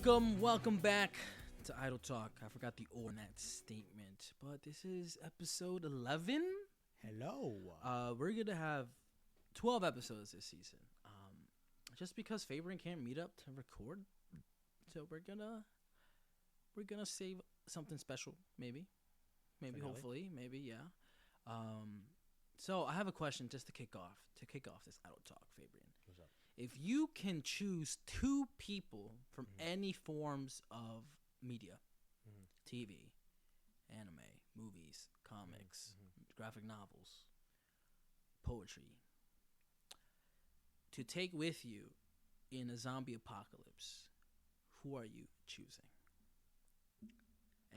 Welcome back to Idle Talk. I forgot the order in that statement, but this is episode 11. Hello. We're gonna have 12 episodes this season. Just because Fabrian can't meet up to record, so we're gonna save something special, maybe, Finale. hopefully, maybe, yeah. So I have a question just to kick off this Idle Talk, Fabrian. What's up? If you can choose two people from any forms of media, TV, anime, movies, comics, graphic novels, poetry, to take with you in a zombie apocalypse, who are you choosing?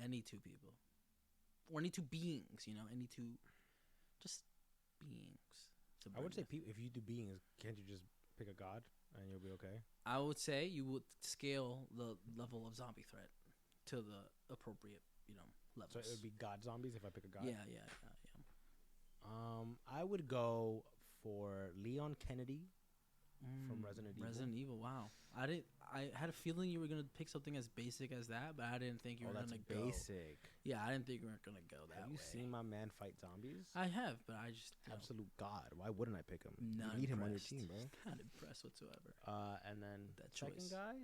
Any two people. Or any two beings, any two just beings. I would say if you do beings, can't you just pick a god and you'll be okay? I would say you would scale the level of zombie threat to the appropriate, levels. So it would be god zombies if I pick a god? Yeah. I would go for Leon Kennedy from Resident Evil. Resident Evil, wow. I had a feeling you were going to pick something as basic as that, but I didn't think you were going to go. Basic. Yeah, I didn't think you were going to go that way. Have you seen my man fight zombies? I have, but I just... Absolute god. Why wouldn't I pick him? Not you need him on your impressed. team, bro. Not impressed whatsoever. And then That second choice. guy,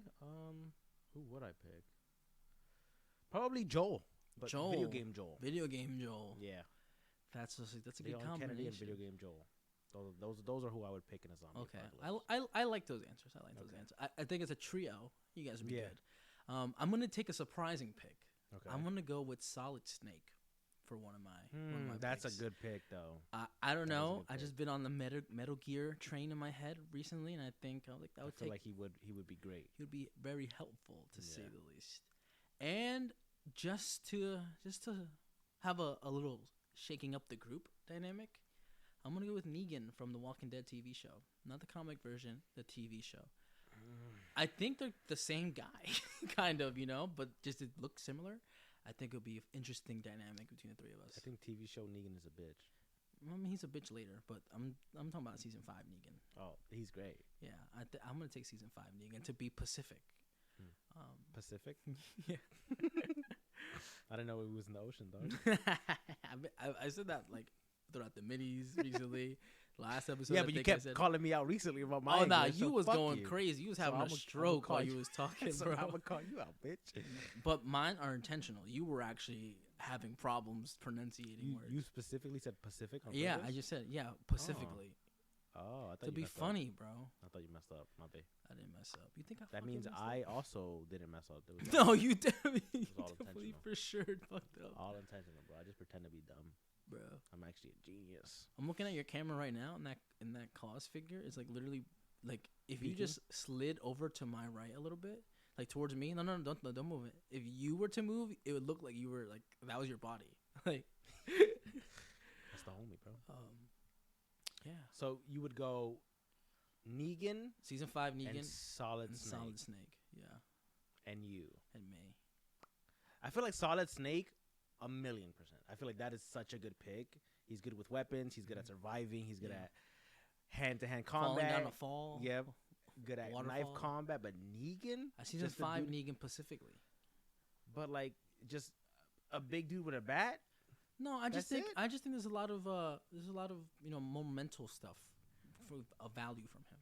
who would I pick? Probably Joel. But Joel. Video game Joel. Video game Joel. Yeah. That's a good Leon combination. Kennedy and Video game Joel. Those are who I would pick in a zombie Okay, apocalypse. I like those answers. Okay. I think as a trio, you guys would be Yeah. good. I'm gonna take a surprising pick. Okay. I'm gonna go with Solid Snake for one of my That's picks. a good pick, though. I don't That is a know. good I pick. just been on the Metal Gear train in my head recently, and I think I I would feel take. like he would be great. He would be very helpful to say Yeah. the least. And just to have a little shaking up the group dynamic, I'm gonna go with Negan from the Walking Dead TV show, not the comic version, the TV show. I think they're the same guy, kind of, but just it looks similar. I think it'll be an interesting dynamic between the three of us. I think TV show Negan is a bitch. I mean, he's a bitch later, but I'm talking about season 5 Negan. Oh, he's great. Yeah, I'm gonna take season 5 Negan to be Pacific. Pacific? Yeah. I didn't know it was in the ocean, though. I said that like throughout the minis recently. Last episode. Yeah, I but you think I kept said, calling me out recently about my oh nah, English, you so was fuck going you. crazy. You was So having I'ma a stroke call while you- you was talking, So bro. I'm gonna call you out, bitch. But mine are intentional. You were actually having problems pronunciating words. You specifically said Pacific on Yeah, purpose? I just said pacifically Oh, I thought to you be messed funny, bro. up. I thought you messed up. My bad. I didn't mess up. You think I? That fucking means messed I up? also didn't mess up. It was No, you definitely, all definitely intentional. for sure fucked up, all intentional, bro. I just pretend to be dumb. bro. I'm actually a genius. I'm looking at your camera right now, and that claws figure is like literally like if you Peeking? just slid over to my right a little bit, like towards me. No, don't move it. If you were to move, it would look like you were like that was your body. Like, That's the homie, bro. yeah. So you would go Negan Season 5 Negan and Solid and Snake Solid Snake. Yeah, and you. and me. I feel like Solid Snake, 1,000,000%. I feel like that is such a good pick. He's good with weapons. He's good at surviving. He's good Yeah. at hand-to-hand Falling combat. down a fall. Yep. Good at knife Waterfall. combat. But Negan, Season just a 5 dude- Negan specifically. but like just a big dude with a bat. No, I just That's think it? there's a lot of more mental stuff of value from him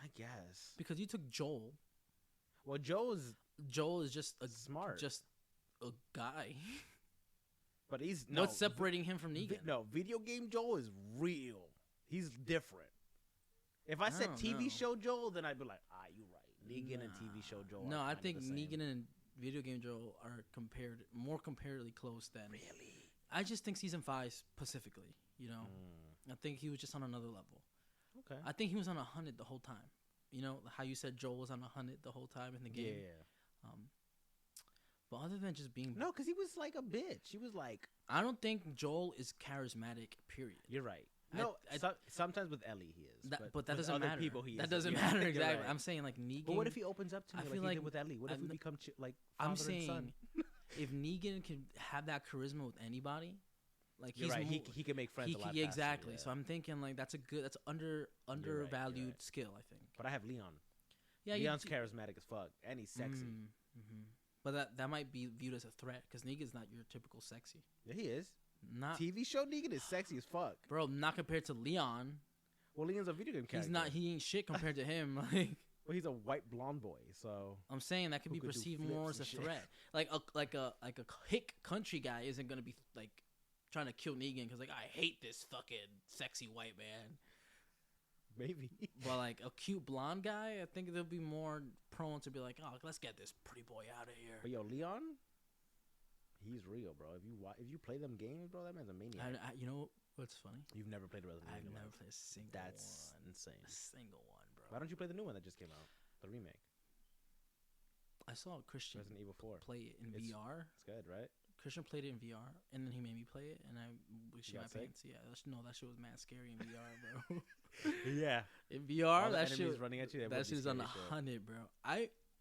I guess. because you took Joel. Well, Joe's Joel is just a smart, just a guy. but he's no. What's separating him from Negan? No, video game Joel is real. He's different. If I said don't TV know. show Joel, then I'd be like, you're right. Negan and TV show Joel. No, are I kinda think the same. Negan and video game Joel are more comparatively close than. Really? I just think season 5 specifically. I think he was just on another level. Okay. I think he was on a hunted the whole time. You know how you said Joel was on a hunted the whole time in the game. Yeah. But other than just being, No, because he was like a bitch. He was like, I don't think Joel is charismatic. Period. you're right. No, sometimes with Ellie he is. But that with doesn't other matter. people he that isn't. doesn't Yeah, matter you're exactly. right. I'm saying like Negan. But what if he opens up to me I like feel he like did with Ellie? What if I'm we n- become like I'm father and son? saying if Negan can have that charisma with anybody, like You're he's right. mo- He can make friends a lot faster, exactly. yeah. So I'm thinking like that's undervalued right. skill. I think. But I have Leon. Yeah, Leon's charismatic as fuck, and he's sexy. Mm-hmm. But that might be viewed as a threat because Negan's not your typical sexy. Yeah, he is. Not TV show Negan is sexy as fuck. bro. Not compared to Leon. Well, Leon's a video game character. He's not. He ain't shit compared to him. Like. Well, he's a white blonde boy, so I'm saying that could be perceived more as a threat. Like a hick country guy isn't gonna be like trying to kill Negan because like I hate this fucking sexy white man. Maybe. But like a cute blonde guy, I think they'll be more prone to be like, oh, let's get this pretty boy out of here. But yo, Leon, he's real, bro. If you play them games, bro, that man's a maniac. You know what's funny? You've never played Resident Evil. I've never played a single one. That's insane. A single one, bro. Why don't you play the new one that just came out, the remake? I saw Christian Resident Evil 4. play it in VR. It's good, right? Christian played it in VR, and then he made me play it, and I shit my got sick? pants. Yeah, that shit was mad scary in VR, bro. Yeah. In VR, All the that enemies shit running at you. that shit is on 100, bro.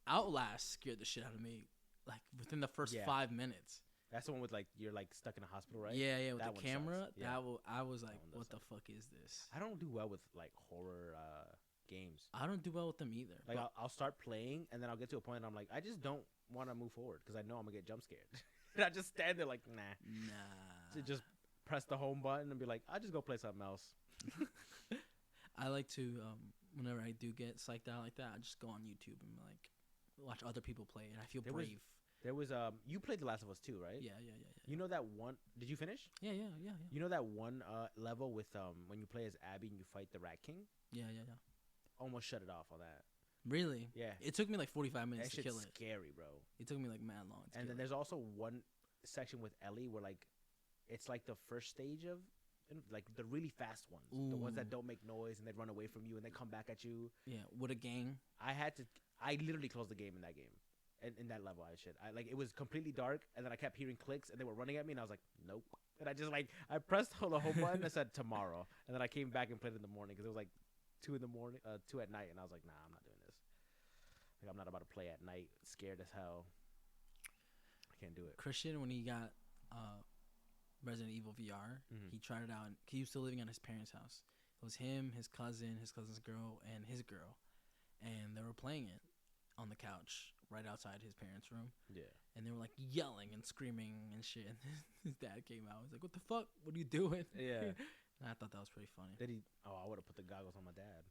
Outlast scared the shit out of me, like within the first 5 minutes. That's the one with like you're like stuck in a hospital, right? Yeah, with that the camera. Yeah. I was like, what the fuck is this? I don't do well with like horror games. I don't do well with them either. Like I'll start playing and then I'll get to a point and I'm like, I just don't want to move forward because I know I'm gonna get jump scared. And I just stand there like, nah. To just press the home button and be like, I'll just go play something else. I like to whenever I do get psyched out like that, I just go on YouTube and like watch other people play, and I feel brave. There was you played The Last of Us 2, right? Yeah. You know that one? Did you finish? Yeah. You know that one level with when you play as Abby and you fight the Rat King? Yeah. Almost shut it off on that. Really? Yeah. It took me like 45 minutes to kill it. Scary, bro. It took me like mad long. And then there's also one section with Ellie where like it's like the first stage of like the really fast ones, the ones that don't make noise and they run away from you and they come back at you. Yeah, with a gang. I literally closed the game in that game. In that level, it was completely dark, and then I kept hearing clicks, and they were running at me, and I was like, nope. And I just I pressed the home button, and I said tomorrow, and then I came back and played it in the morning because it was like 2 in the morning, 2 at night, and I was like, nah, I'm not doing this. Like I'm not about to play at night, scared as hell. I can't do it. Christian, when he got Resident Evil VR, he tried it out. He was still living at his parents' house. It was him, his cousin's girl, and his girl, and they were playing it on the couch right outside his parents' room. Yeah. And they were like yelling and screaming and shit. And his dad came out. He was like, "What the fuck? What are you doing?" Yeah. And I thought that was pretty funny. Did he? Oh, I would have put the goggles on my dad.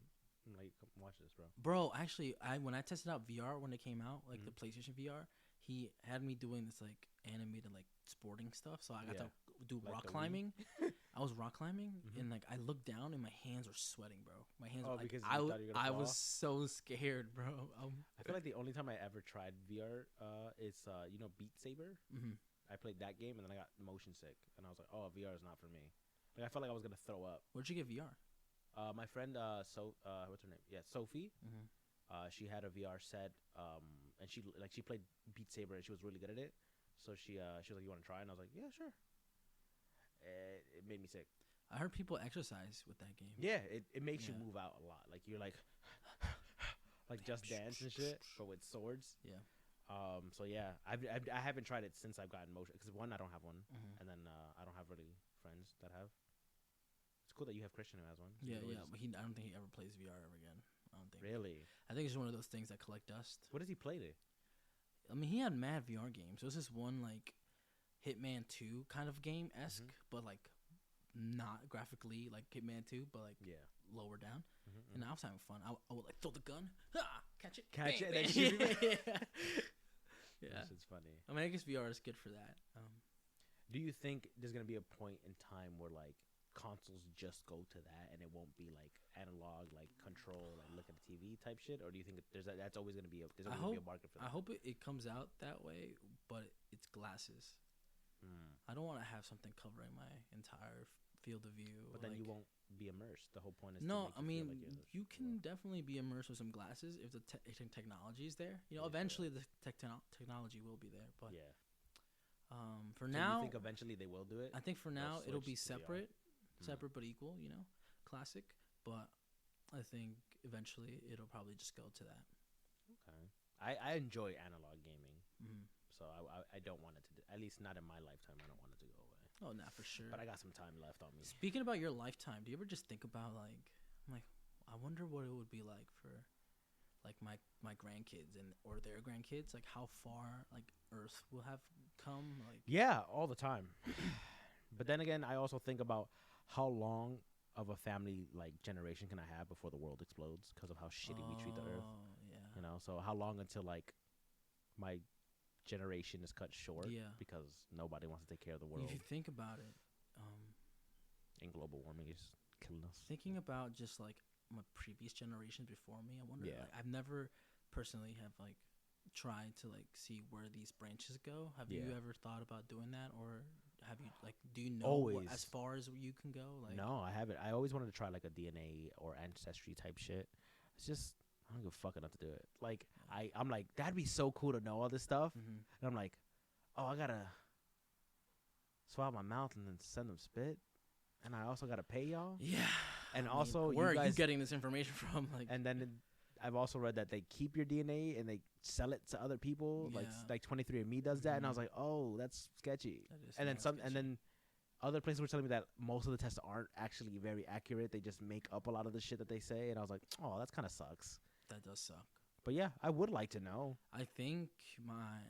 I'm like, come watch this, bro. Bro, actually, when I tested out VR when it came out, like the PlayStation VR, he had me doing this like animated like sporting stuff. So I got to do like rock climbing. I was rock climbing, and like I looked down and my hands were sweating, bro. My hands were like, because you thought you were gonna I fall? was so scared, bro. I feel like the only time I ever tried VR is Beat Saber. I played that game and then I got motion sick and I was like, oh, VR is not for me. Like I felt like I was gonna throw up. Where'd you get VR? My friend what's her name? Yeah, Sophie. She had a VR set and she played Beat Saber and she was really good at it. So she was like, you want to try? And I was like, yeah, sure. It made me sick. I heard people exercise with that game. Yeah, it makes you move out a lot. Like you're like Just Dance and shit, but with swords. Yeah. So yeah, I haven't tried it since I've gotten motion because one, I don't have one, and then I don't have really friends that have. It's cool that you have Christian who has one. Yeah, but I don't think he ever plays VR ever again. I don't think. Really? I think it's just one of those things that collect dust. What does he play to? I mean, he had mad VR games. There was this one like Hitman 2 kind of game esque, but like not graphically like Hitman 2, but like lower down. And I was having fun. I would like throw the gun, catch it, bang, it. bang. Then shoot it. Yeah, This is funny. I mean, I guess VR is good for that. Do you think there's gonna be a point in time where like consoles just go to that and it won't be like analog, like control, like look at the TV type shit, or do you think that's always gonna be a market for that? I hope it comes out that way, but it's glasses. I don't want to have something covering my entire field of view. But then you won't be immersed. The whole point is no. to I make mean, you can definitely be immersed with some glasses if the technology is there. You know, eventually the technology will be there. But for now, you think eventually they will do it? I think for now it'll be separate but equal. You know, classic. But I think eventually it'll probably just go to that. Okay. I enjoy analog gaming. So I don't want it to, at least not in my lifetime, I don't want it to go away. Oh, not for sure. But I got some time left on me. Speaking about your lifetime, do you ever just think about like I wonder what it would be like for like my grandkids and or their grandkids, like how far like Earth will have come. Like Yeah, all the time. But then again, I also think about how long of a family like generation can I have before the world explodes because of how shitty we treat the Earth. Yeah. You know, so how long until like my generation is cut short Yeah. because nobody wants to take care of the world If you think about it, and global warming is killing us. thinking about just like my previous generations before me, I wonder. Yeah. Like, I've never personally have like tried to like see where these branches go. Have you Yeah. ever thought about doing that, or have you like do you know Always. as far as you can go? Like No, I haven't. I always wanted to try like a DNA or ancestry type shit. It's just I don't give a fuck enough to do it. Like I'm like that'd be so cool to know all this stuff, Mhm. and I'm like, oh, I gotta swallow my mouth and then send them spit, and I also gotta pay y'all. Yeah. And I mean, also, where you are you guys, getting this information from? Like, and then I've also read that they keep your DNA and they sell it to other people. Yeah. Like 23andMe does that, and I was Mhm. like, oh, that's sketchy. that is And then mad some, sketchy. and then other places were telling me that most of the tests aren't actually very accurate. They just make up a lot of the shit that they say, and I was like, oh, that's kind of sucks. that does suck. But yeah, I would like to know. I think my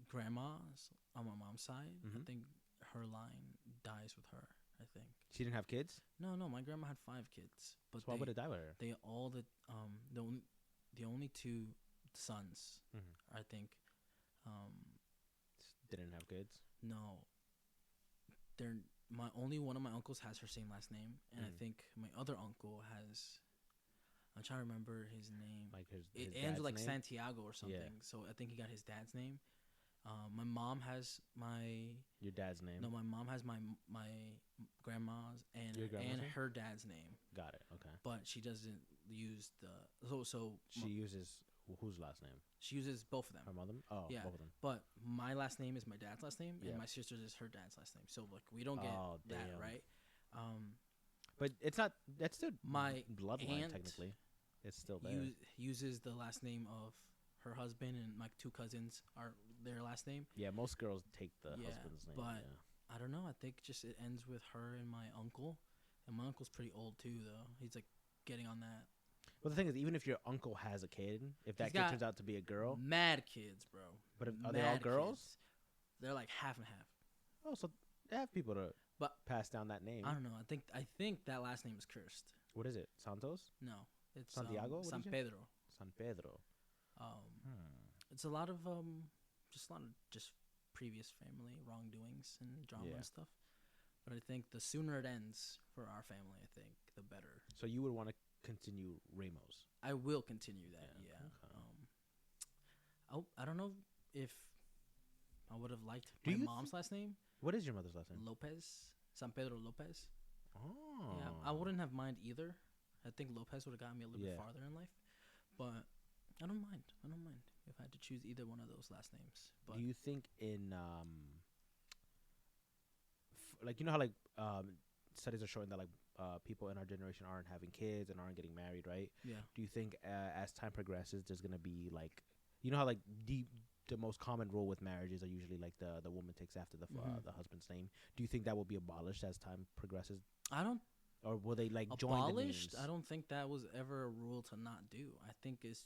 grandma's on my mom's side. I Mhm. think her line dies with her. I think. She didn't have kids, No, my grandma had 5 kids, but so why would it die with her? they all the only 2 sons. Mhm. I think. Didn't have kids. No. They're my only one of my uncles has her same last name, and I Mm. think my other uncle has. I'm trying to remember his name. Like his It dad's ends with like name? Santiago or something. So I think he got his dad's name. My mom has my Your dad's name. no. My mom has my grandma's and Your grandma's and name? her dad's name, Got it. Okay. but she doesn't use the so She uses whose last name? she uses both of them. Her mother? Oh, Yeah. both of them. But my last name is my dad's last name, Yeah. and my sister's is her dad's last name. So like we don't get Oh, that damn. right. But it's not. That's still My bloodline aunt technically. It's still there. Uses the last name of her husband, and my 2 cousins are their last name. Yeah, most girls take the Yeah, husband's name. but yeah. I don't know. I think just it ends with her and my uncle, and my uncle's pretty old too, though. He's like getting on that. But the thing is, even if your uncle has a kid, if that He's kid got turns out to be a girl, Mad kids, bro. but are they all Mad girls? kids. They're like half and half. Oh, so they have people to But pass down that name. I don't know. I think that last name is cursed. What is it? Santos? No, it's Santiago? What San did you say? Pedro. San Pedro. It's a lot of just previous family wrongdoings and drama Yeah. and stuff. But I think the sooner it ends for our family, I think the better. So you would want to continue Ramos. I will continue that. Yeah, Yeah. okay. I don't know if I would have liked Do my you mom's last name, What is your mother's last name? Lopez, San Pedro Lopez. Oh. Yeah, I wouldn't have mind either. I think Lopez would have gotten me a little Yeah. bit farther in life, but I don't mind. I don't mind if I had to choose either one of those last names. But Do you think in like you know how like studies are showing that like people in our generation aren't having kids and aren't getting married, right? yeah, Do you think as time progresses, there's gonna be like you know how like the most common rule with marriages are usually like the woman takes after the husband's name. Do you think that will be abolished as time progresses, I don't or will they like join the abolished. names? I don't think that was ever a rule to not do. I think it's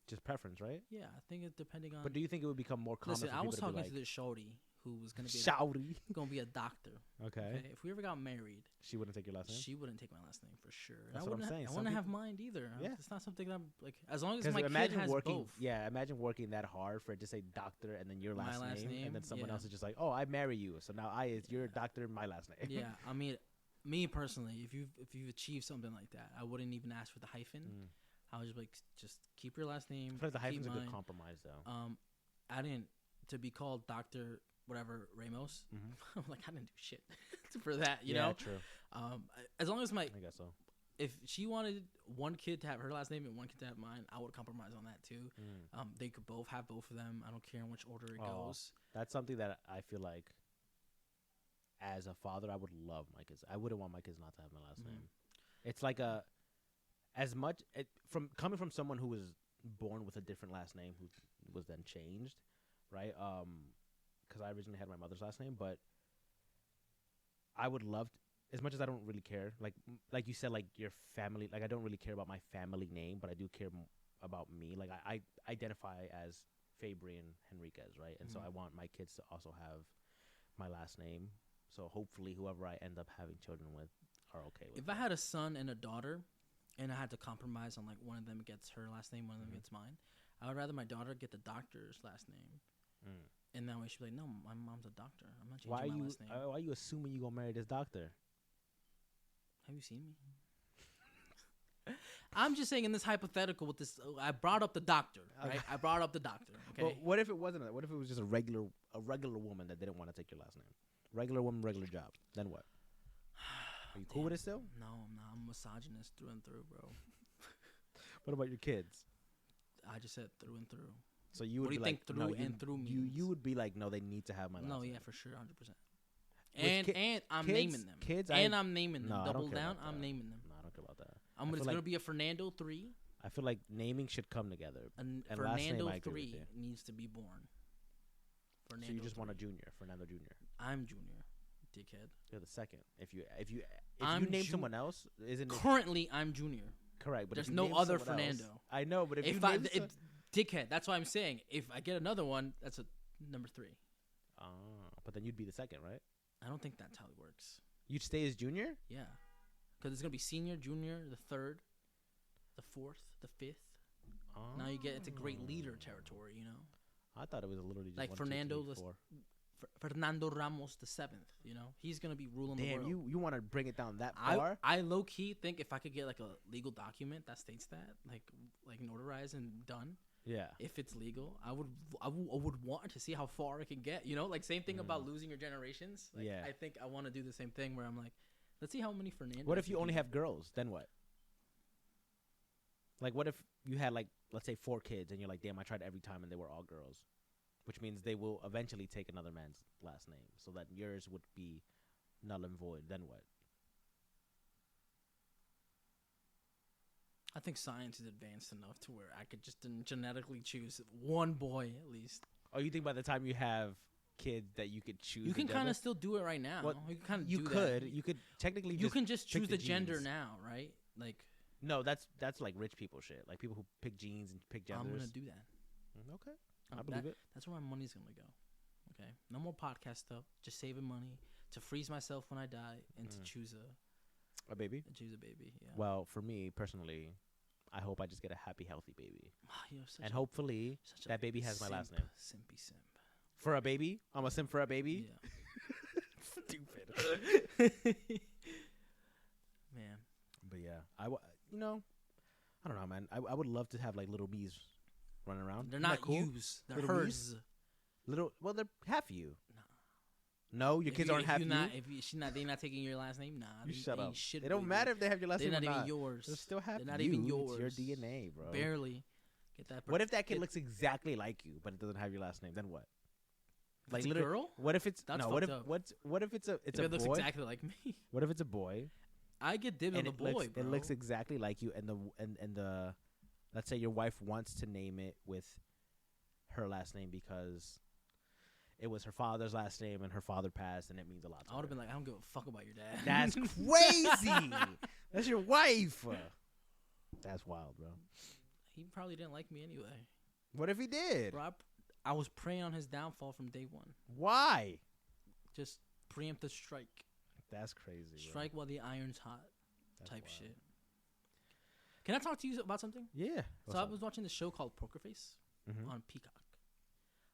Just preference, right? yeah. I think it's depending on. But do you think it would become more common? Listen, for I people was to be talking like, to this shorty who was gonna be Shouty. gonna be a doctor. Okay. Okay, if we ever got married, She wouldn't take your last name. she wouldn't take my last name for sure. And That's I what I'm wouldn't saying. I Some wouldn't have people- mind either. Yeah. It's not something that I'm like. As long as 'Cause my kid imagine has working, both. yeah. Imagine working that hard for it to say doctor and then your My last, last name, name, and then someone yeah. else is just like, oh, I marry you, so now you're a doctor, my last name. Yeah, I mean, me personally, if you've achieved something like that, I wouldn't even ask for the hyphen. Mm. I was just like, just keep your last name. I feel like the keep hyphen's a good mine. compromise, though. I didn't to be called Doctor whatever Ramos. Mm-hmm. I'm like, I didn't do shit for that, you yeah, know. true. As long as I guess so. if she wanted one kid to have her last name and one kid to have mine, I would compromise on that too. Mm. They could both have both of them. I don't care in which order it Oh. goes. That's something that I feel like, as a father, I would love my kids. I wouldn't want my kids not to have my last Mhm. name. It's like from coming from someone who was born with a different last name who was then changed, right? Because I originally had my mother's last name, but I would love as much as I don't really care. Like you said, like your family. Like I don't really care about my family name, but I do care about me. Like I identify as Fabrian Henriquez, right? And so I want my kids to also have my last name. So hopefully, whoever I end up having children with are okay with. If I had a son and a daughter, and I had to compromise on like one of them gets her last name, one of them gets mine, I would rather my daughter get the doctor's last name. And that way she'd be like, no, my mom's a doctor. I'm not changing my last name. Why are you assuming you gonna marry this doctor? Have you seen me? I'm just saying in this hypothetical with this, I brought up the doctor, right? I brought up the doctor. Okay. Well, what if it wasn't? What if it was just a regular woman that didn't want to take your last name? Regular woman, regular job. Then what? Are you cool with it still? No, I'm not. I'm a misogynist through and through, bro. What about your kids? I just said through and through. So you would what do you be think like, through no, and through means? You would be like, no, they need to have my last name. No, yeah, for sure, 100%. And I'm naming them. Kids, I'm naming them. No, Double down, I'm naming them. No, I don't care about that. It's going to be a Fernando 3. I feel like naming should come together. And Fernando 3 needs to be born. Fernando. So you just want a junior, Fernando Junior. I'm junior, dickhead. You're the second. If you name someone else, isn't it? Currently, I'm junior. Correct, but there's no other Fernando. Else, I know, but if dickhead, that's why I'm saying if I get another one, that's a number 3. But then you'd be the second, right? I don't think that's how it works. You'd stay as junior? Yeah, because it's gonna be senior, junior, the 3rd, the 4th, the 5th. Now you get into great leader territory, you know. I thought it was literally just like 1, Fernando, 2, 3, 4. Fernando Ramos the 7th. You know, he's gonna be ruling the world. You want to bring it down that far? I low key think if I could get like a legal document that states that, like notarized and done. Yeah. If it's legal, I would want to see how far it can get. You know, like same thing about losing your generations. Like, I think I want to do the same thing where I'm like, let's see how many Fernandos. What if you only have girls? Then what? Like, what if you had like, let's say 4 kids, and you're like, damn, I tried every time and they were all girls, which means they will eventually take another man's last name, so that yours would be null and void. Then what? I think science is advanced enough to where I could just genetically choose one boy at least. Oh, you think by the time you have kids that you could choose? You can kind of still do it right now. Well, you can kind of you could technically. You can just choose the genes. gender now, right? Like. No, that's like rich people shit. Like people who pick genes and pick genders. I'm gonna do that. Okay, I believe it. That's where my money's gonna go. Okay, no more podcast stuff. Just saving money to freeze myself when I die and to choose a baby. Choose a baby. Yeah. Well, for me personally, I hope I just get a happy, healthy baby, and hopefully that baby has my last name. Simpy simp. For a baby, I'm a simp for a baby. Yeah. Stupid. Man. But yeah, I don't know, man. I would love to have like little bees running around. They're not cool? Yous. They're little hers. Well, they're half you. No, your kids aren't half you. They're not taking your last name. Nah, you shut up. It don't matter if they have your last name. They're not even yours. They're still half you. They're not even yours. It's your DNA, bro. Barely. Get that. What if that kid looks exactly like you, but it doesn't have your last name? Then what? Like a girl? What if it's no? What if it's a boy? It looks exactly like me. What if it's a boy? I get dibs on the boy, bro. It looks exactly like you, and the let's say your wife wants to name it with her last name because it was her father's last name and her father passed, and it means a lot to her. I would have been like, I don't give a fuck about your dad. That's crazy. That's your wife. That's wild, bro. He probably didn't like me anyway. What if he did? Bro, I was preying on his downfall from day one. Why? Just preemptive strike. That's crazy. Strike while the iron's hot. That's type wild. shit. Can I talk to you about something? Yeah. So I was watching this show called Poker Face on Peacock.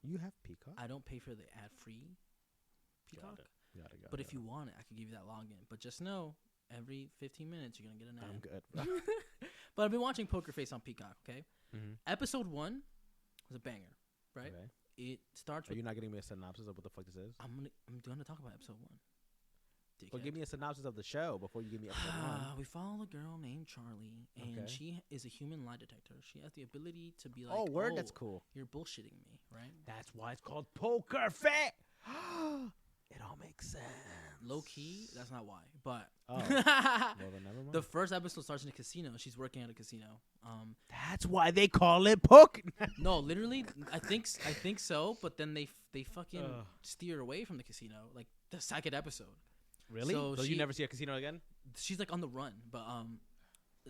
You have Peacock? I don't pay for the ad-free Peacock. Got it. But if you want it, I could give you that login. But just know, every 15 minutes, you're going to get an ad. I'm good. But I've been watching Poker Face on Peacock, okay? Episode 1 was a banger, right? Okay. It starts with... Are you not getting me a synopsis of what the fuck this is? I'm gonna talk about episode 1. Well, give me a synopsis of the show before you give me episode 1. We follow a girl named Charlie, and she is a human lie detector. She has the ability to be like, oh, that's cool. You're bullshitting me, right? That's why it's called Poker Face. It all makes sense. Low key, that's not why. But well, then never mind. The first episode starts in a casino. She's working at a casino. That's why they call it poker. No, literally, I think so. But then they fucking steer away from the casino, like the second episode. Really? So you never see a casino again? She's like on the run. But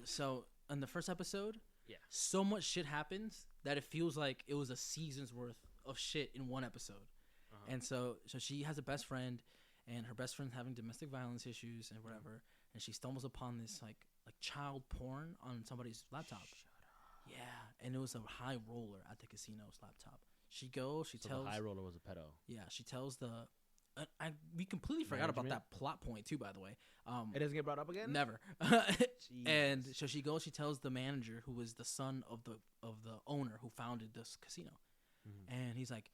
so in the first episode, Yeah. So much shit happens that it feels like it was a season's worth of shit in one episode. And so she has a best friend, and her best friend's having domestic violence issues and whatever, and she stumbles upon this like child porn on somebody's laptop. Shut up. Yeah, and it was a high roller at the casino's laptop. She goes, she tells the high roller was a pedo. Yeah, she tells the we completely forgot about that plot point too, by the way. It doesn't get brought up again? Never. And so she goes, she tells the manager, who was the son of the owner who founded this casino. And he's like,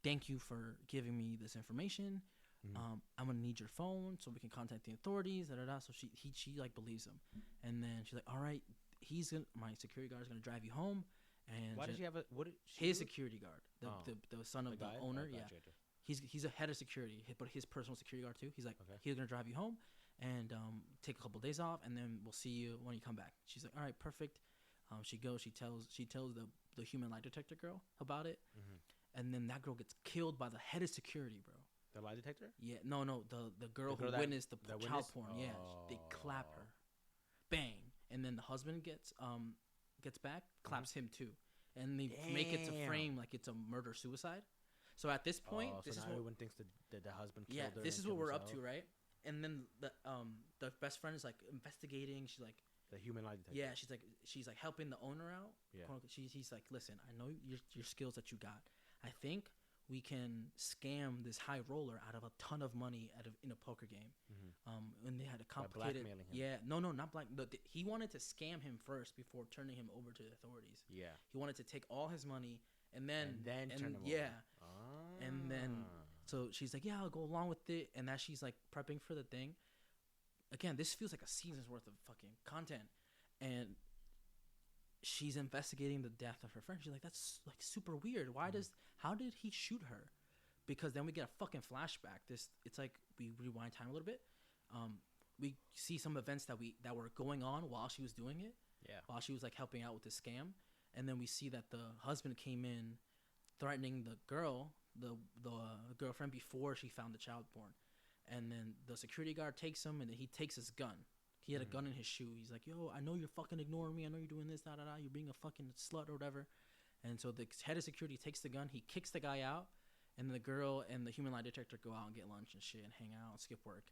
thank you for giving me this information. I'm gonna need your phone so we can contact the authorities. So she like believes him, and then she's like, all right, my security guard is gonna drive you home. And why did she have his security guard, the son of the owner? Oh, yeah, he's a head of security, but his personal security guard too. He's like, he's gonna drive you home and take a couple of days off, and then we'll see you when you come back. She's like, all right, perfect. She goes, she tells the human lie detector girl about it, and then that girl gets killed by the head of security, bro. The lie detector? Yeah, no, the girl who witnessed the child porn. Oh. Yeah, they clap her, bang, and then the husband gets back, claps him too, and they make it to frame like it's a murder suicide. So at this point, this is everyone thinks the husband killed her. Yeah, this is what we're up to, right? And then the best friend is like investigating. She's like the human lie detector. Yeah, she's like helping the owner out. Yeah, he's like, listen, I know your skills that you got. I think we can scam this high roller out of a ton of money in a poker game. And they had a complicated. Blackmailing him. Yeah, no, not black. He wanted to scam him first before turning him over to the authorities. Yeah, he wanted to take all his money and then turn him over. And then so she's like, yeah, I'll go along with it. And as she's like prepping for the thing, again, this feels like a season's worth of fucking content. And she's investigating the death of her friend. She's like, that's like super weird. How did he shoot her? Because then we get a fucking flashback. It's like we rewind time a little bit. We see some events that were going on while she was doing it. Yeah. While she was like helping out with the scam. And then we see that the husband came in threatening the girl, the girlfriend, before she found the child porn. And then the security guard takes him, and then he takes his gun. He had a gun in his shoe. He's like, yo, I know you're fucking ignoring me. I know you're doing this, you're being a fucking slut or whatever. And so the head of security takes the gun. He kicks the guy out. And the girl and the human lie detector go out and get lunch and shit and hang out and skip work.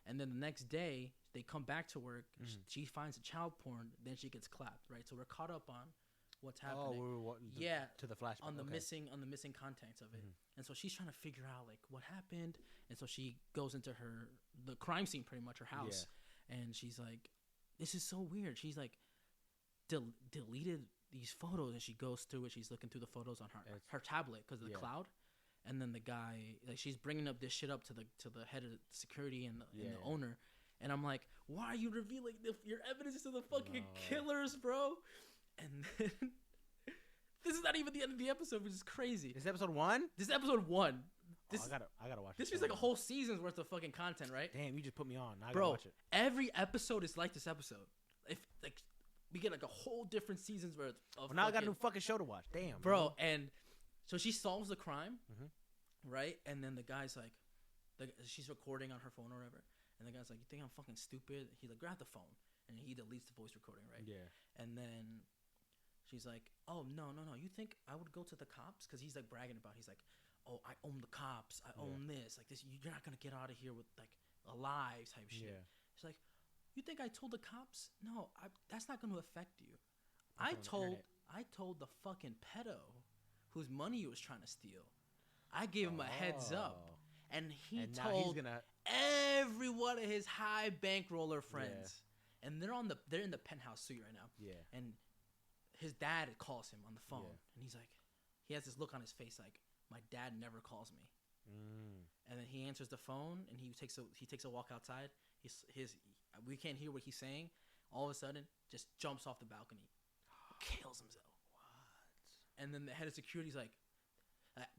And then the next day, they come back to work. She finds a child porn. Then she gets clapped, right? So we're caught up on what's happening. Oh, to the flashback. On the missing contents of it. And so she's trying to figure out, like, what happened. And so she goes into the crime scene, pretty much, her house. Yeah. And she's like, this is so weird. She's like, deleted these photos. And she goes through it. She's looking through the photos on her tablet because of the cloud. And then the guy, like, she's bringing up this shit up to the head of security and the owner. And I'm like, why are you revealing your evidence to the fucking killers, bro? And then this is not even the end of the episode, which is crazy. This is episode 1? This is episode 1. I gotta watch this. This feels like a whole season's worth of fucking content, right? Damn, you just put me on. Now I bro, gotta watch it. Every episode is like this episode. If like we get like a whole different season's worth of. Well, now I got a new fucking show to watch. Damn, bro. And so she solves the crime, right? And then the guy's like, she's recording on her phone or whatever. And the guy's like, you think I'm fucking stupid? He's like, grab the phone. And he deletes the voice recording, right? Yeah. And then she's like, oh, no. You think I would go to the cops? Because he's like bragging about, he's like, oh, I own the cops. I own this. Like this, you're not going to get out of here with like alive type shit. Yeah. She's like, you think I told the cops? No, that's not going to affect you. I told the fucking pedo whose money he was trying to steal. I gave him a heads up. And he told every one of his high bankroller friends. Yeah. And they're in the penthouse suite right now. Yeah. And his dad calls him on the phone. Yeah. And he's like, he has this look on his face like, my dad never calls me. And then he answers the phone and he takes a walk outside. We can't hear what he's saying. All of a sudden, just jumps off the balcony. Kills himself. What? And then the head of security's like,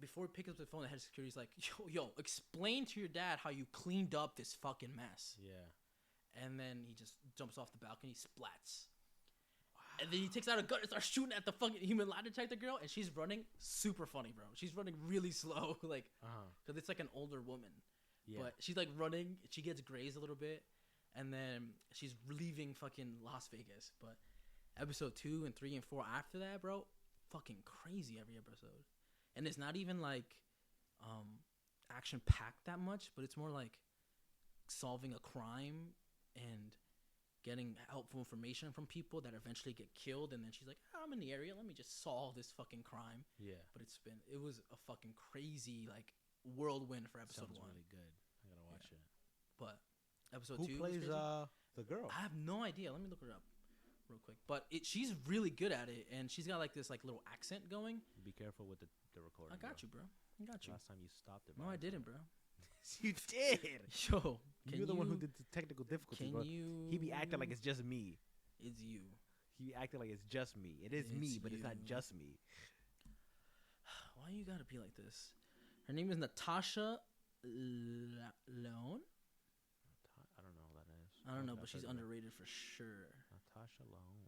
before he picks up the phone, the head of security's like, yo, explain to your dad how you cleaned up this fucking mess. Yeah. And then he just jumps off the balcony, splats. Wow. And then he takes out a gun and starts shooting at the fucking human lie detector girl, and she's running super funny, bro. She's running really slow, like, because it's like an older woman. Yeah. But she's like running, she gets grazed a little bit, and then she's leaving fucking Las Vegas. But episode 2 and 3 and 4 after that, bro, fucking crazy every episode. And it's not even like action packed that much, but it's more like solving a crime and getting helpful information from people that eventually get killed, and then she's like, I'm in the area, let me just solve this fucking crime. Yeah. But it was a fucking crazy like whirlwind for episode Sounds 1. really good. I gotta watch it. But episode Who 2 plays was crazy. the girl? I have no idea. Let me look her up real quick. But she's really good at it, and she's got like this like little accent going. Be careful with the recording. I got you, bro. I got you. Last time you stopped it. No, I didn't, bro. You did. Yo, You're the one who did the technical difficulties, Can bro. you? He be acting like it's just me. It's you. He be acting like it's just me. It is It's me, but it's not you. just me. Why you gotta be like this? Her name is Natasha Leone. I don't know who that is. I don't know, I've but she's heard of her. underrated for sure. Natasha Leone.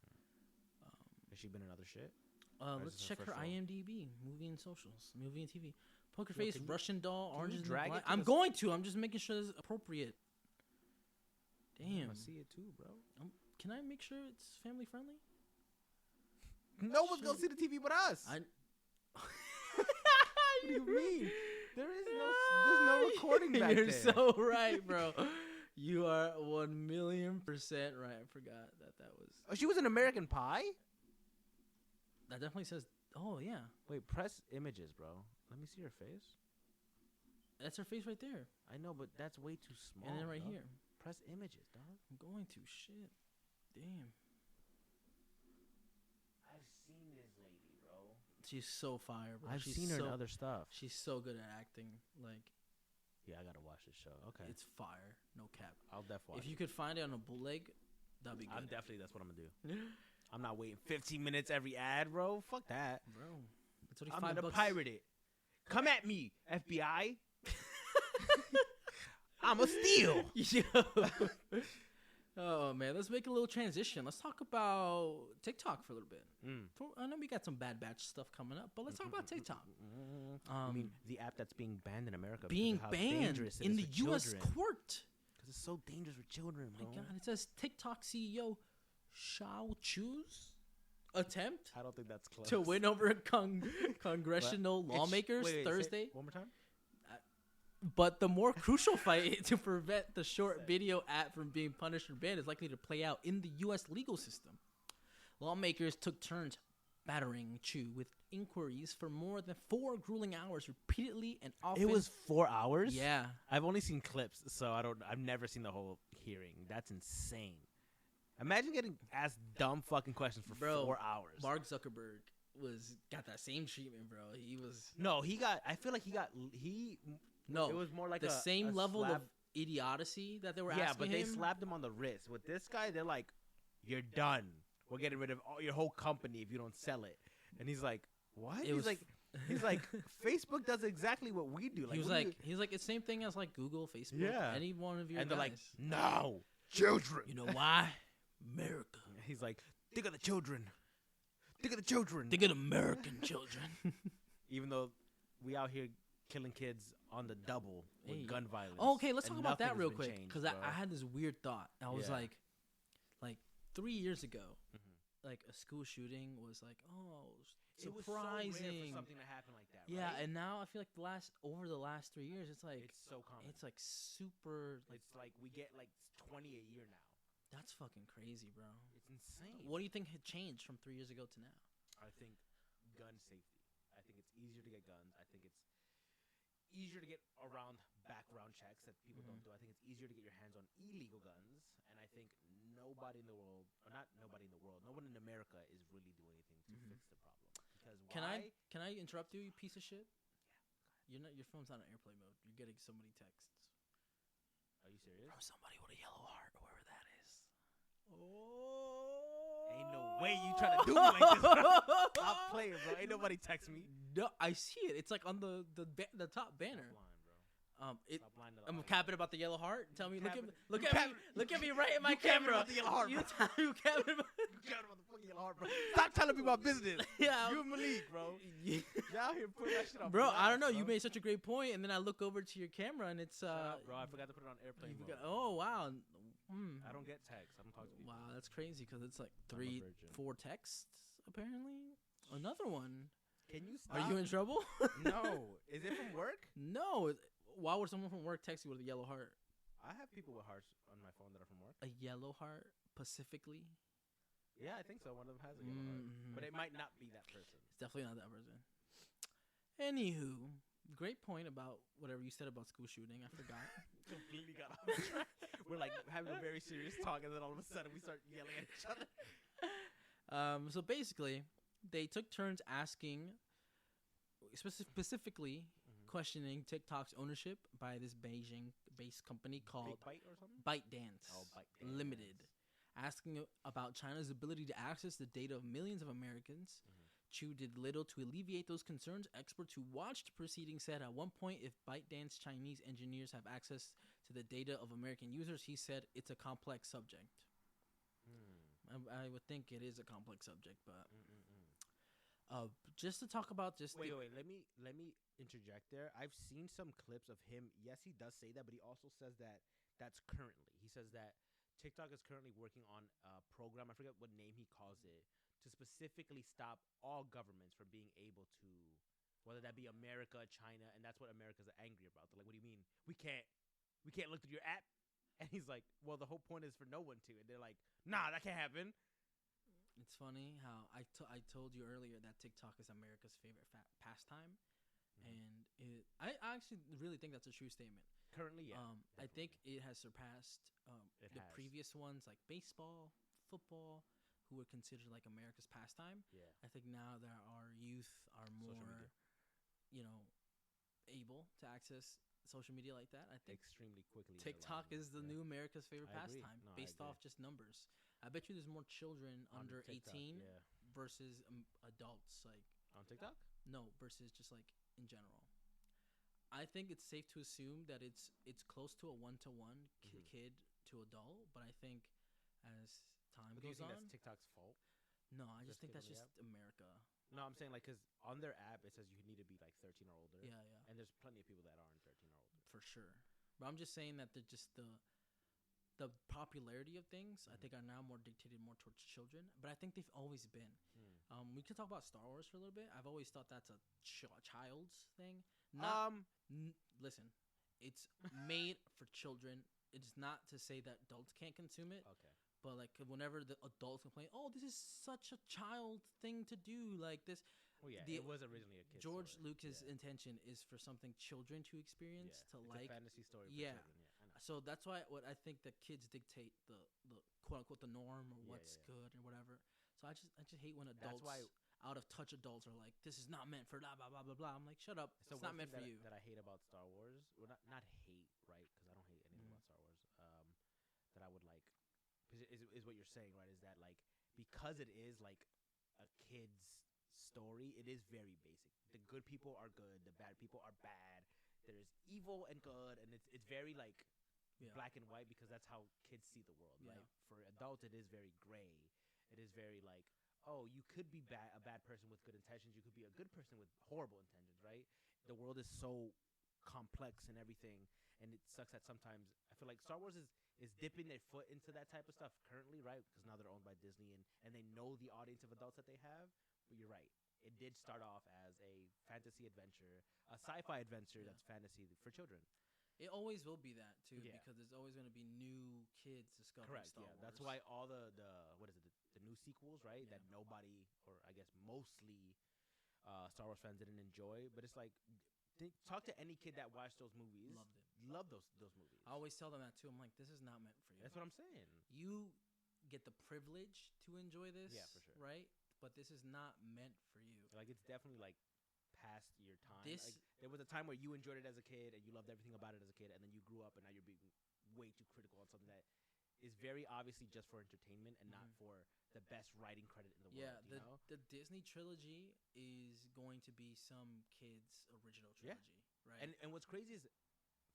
Has she been in other shit? Let's is this check her her first role? IMDb, movie and socials, movie and TV. Poker Yo, Face, can you- Russian Doll, can Orange you is the drag Black. it to I'm the going to. I'm just making sure it's appropriate. Damn. I see it too, bro. Can I make sure it's family friendly? No one's gonna see the TV but us. What do you mean? There's no recording back You're there. so right, bro. You are 1,000,000% right. I forgot that was. Oh, she was in American Pie? That definitely says. Oh yeah, Wait, press images, bro. Let me see her face. that's her face right there, I know, but that's way too small. and then right dog. here. Press images, dog. I'm going to shit. Damn. I've seen this lady, bro. She's so fire, bro. I've She's seen her so, in other stuff. She's so good at acting. Like, Yeah, I gotta watch this show. Okay, it's fire. No cap. I'll definitely. If you could find it on a bootleg, that'd be good. that's what I'm gonna do. I'm not waiting 15 minutes every ad, bro. Fuck that. Bro, it's only I'm $5. gonna pirate it. Come at me, FBI. I'm a steal. Yo. Oh man, let's make a little transition. Let's talk about TikTok for a little bit. I know we got some Bad Batch stuff coming up, but let's talk about TikTok. I mean, the app that's being banned in America. Being because of how banned dangerous it in is the for U.S. children. court. Because it's so dangerous for children, My bro. God, it says TikTok CEO Shao Chu's attempt I don't think that's close. to win over congressional It's- lawmakers wait, say it Thursday. one more time. But the more crucial fight to prevent the short video app from being punished or banned is likely to play out in the U.S. legal system. Lawmakers took turns battering Chu with inquiries for more than 4 grueling hours, repeatedly and often. It was 4 hours. Yeah. I've only seen clips, so I've never seen the whole hearing. That's insane. Imagine getting asked dumb fucking questions for Bro, 4 hours. Mark Zuckerberg got that same treatment, bro. He was No, he got. I feel like he. no. It was more like the a same a level slap. of idiocy that they were Yeah, asking but him. they slapped him on the wrist. With this guy, they're like, "You're done. We're getting rid of your whole company if you don't sell it." And he's like, "What?" He's like, Facebook does exactly what we do. He was what do like, it's the same thing as like Google, Facebook, Yeah. any one of your and they're like, guys. "No, children." You know why? America. He's like, "Think of the children. Think of the children." Think of American children. Even though we out here killing kids on the double with Hey. gun violence. Oh, okay, let's and talk about that nothing's real been quick changed, because I bro. had this weird thought. I was Yeah. like 3 years ago, Mhm. like a school shooting was like, oh, It was so rare surprising. for something to happen like that. Yeah, right? and now I feel like over the last 3 years, it's like it's so common. it's like super. Like, It's like we get like 20 a year now. that's fucking crazy, bro. It's insane. What do you think had changed from 3 years ago to now? I think gun safety. I think it's easier to get guns. I think it's easier to get around background checks that people don't do. I think it's easier to get your hands on illegal guns. And I think nobody in the world, or not nobody in the world, no one in America is really doing anything to fix the problem. Because why? Can I interrupt you, you piece of shit? Your phone's not on airplane mode. You're getting so many texts Are you serious? from somebody with a yellow heart, whoever that is. Ain't no way you trying to do me like this, bro. Stop playing, bro. Ain't nobody text me. No, I see it. It's like on the top banner. Stop lying, bro. Stop lying to the I'm audience. capping about the yellow heart. Tell me, capping- look you at me, capping- look at me right in my you capping camera. about the yellow heart, You bro. you capping about. You got about the fucking yellow heart, bro. Stop telling me my business. Yeah, You and Malik, bro. Y'all out here putting that shit on bro. blast, I don't know. bro. You made such a great point, and then I look over to your camera, and it's Shut up, bro. I forgot to put it on airplane you mode. forgot- oh wow, I don't get texts. I don't talk to people. Wow, that's crazy because it's like I'm a virgin. 4 texts apparently. Another one. Can you stop? Are you in trouble? No. Is it from work? No. Why would someone from work text you with a yellow heart? I have people with hearts on my phone that are from work. A yellow heart, specifically? Yeah, I think so. One of them has a yellow heart. But it might not be that person. It's definitely not that person. Anywho, great point about whatever you said about school shooting. I forgot. Completely got off track. We're like having a very serious talk, and then all of a sudden we start yelling at each other. So basically, they took turns asking, specifically questioning TikTok's ownership by this Beijing-based company called Big Bite or something? ByteDance Oh, ByteDance. Limited, asking about China's ability to access the data of millions of Americans. Chu did little to alleviate those concerns. Experts who watched proceedings said at one point, if ByteDance Chinese engineers have access to the data of American users, he said it's a complex subject. I would think it is a complex subject, but just to talk about wait. Let me interject there. I've seen some clips of him. Yes, he does say that, but he also says that that's currently. He says that TikTok is currently working on a program. I forget what name he calls it, to specifically stop all governments from being able to, whether that be America, China, and that's what America's angry about. They're like, what do you mean? We can't look through your app? And he's like, well, the whole point is for no one to. And they're like, nah, that can't happen. It's funny how I told you earlier that TikTok is America's favorite pastime. And I actually really think that's a true statement. Currently, yeah. I think it has surpassed the has. previous ones like baseball, football, who were considered like America's pastime. Yeah. I think now that our youth are more, able to access social media like that, I think Extremely quickly. TikTok is the new America's favorite I agree. pastime No, I based agree. off just numbers. I bet you there's more children On under TikTok, 18 yeah. versus adults, like On TikTok? no, versus just like in general. I think it's safe to assume that it's close to a 1-to-1 kid to adult, but I think as time But do you goes think on, that's TikTok's fault? no, I just think kids that's on the just America. No, I'm saying like because on their app it says you need to be like 13 or older. Yeah, And there's plenty of people that aren't 13 or older. for sure. But I'm just saying that the popularity of things I think are now more dictated more towards children, but I think they've always been. We could talk about Star Wars for a little bit. I've always thought that's a child's thing. Listen, it's made for children. It's not to say that adults can't consume it. Okay. But like whenever the adults complain, oh, this is such a child thing to do, like this. Well, yeah, it was originally a kid's George story. Lucas' intention is for something children to experience, to it's like. a fantasy story. For Yeah. children. Yeah, I know. So that's why what I think that kids dictate the quote unquote the norm or what's yeah. good or whatever. So I just hate when adults, why- out of touch adults, are like, this is not meant for blah blah blah blah blah. I'm like, shut up, So it's not one meant thing for you. that I hate about Star Wars, well, not hate, right? Because I don't hate anything about Star Wars. That I would like, is what you're saying, right? Is that like because it is like a kid's story, it is very basic. The good people are good, the bad people are bad. There's evil and good, and it's very like black and white because that's how kids see the world, right? For adults, it is very gray. It is very like, oh, you could be a bad person with good intentions. You could be a good person with horrible intentions, right? The world is so complex and everything, and it sucks that sometimes I feel like Star Wars is dipping their foot into that type of stuff currently, right? Because now they're owned by Disney, and they know the audience of adults that they have. But you're right. It did start off as a fantasy adventure, a sci-fi adventure that's fantasy for children. It always will be that too, Yeah. because there's always going to be new kids discovering Correct. Star Wars. That's why all the what is it, the new sequels, right? That nobody, or I guess mostly Star Wars fans didn't enjoy. But it's like, talk to any kid that watched those movies. Loved it. Love those movies. I always tell them that too. I'm like, this is not meant for you. That's what I'm saying. You get the privilege to enjoy this, Yeah, for sure. right? But this is not meant for you. Like, it's definitely like past your time. This- Like, there was a time where you enjoyed it as a kid and you loved everything about it as a kid, and then you grew up and now you're being way too critical on something that is very obviously just for entertainment and not for the best writing credit in the world. Yeah, You know? the Disney trilogy is going to be some kid's original trilogy, right? And what's crazy is,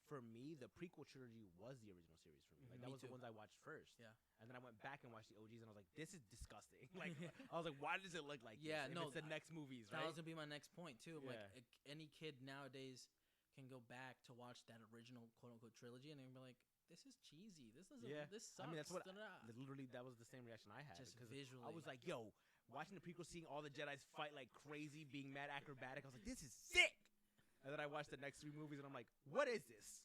for me, the prequel trilogy was the original series for me. Like, that Me was too. the ones I watched first. Yeah. And then I went back and watched the OGs, and I was like, this is disgusting. Like, I was like, why does it look like Yeah, this? no, It's the next movies, That right? was gonna be my next point too. Yeah. Like any kid nowadays can go back to watch that original quote unquote trilogy, and they're gonna be like, this is cheesy. This doesn't. Yeah. This sucks. I mean, that's what. Da-da-da. Literally, that was the same reaction I had. Just 'cause visually. I was like, yo, watching the prequel, seeing all the Jedis fight like crazy, being mad acrobatic. I was like, this is sick. And then I watched the next 3 movies, and I'm like, what is this?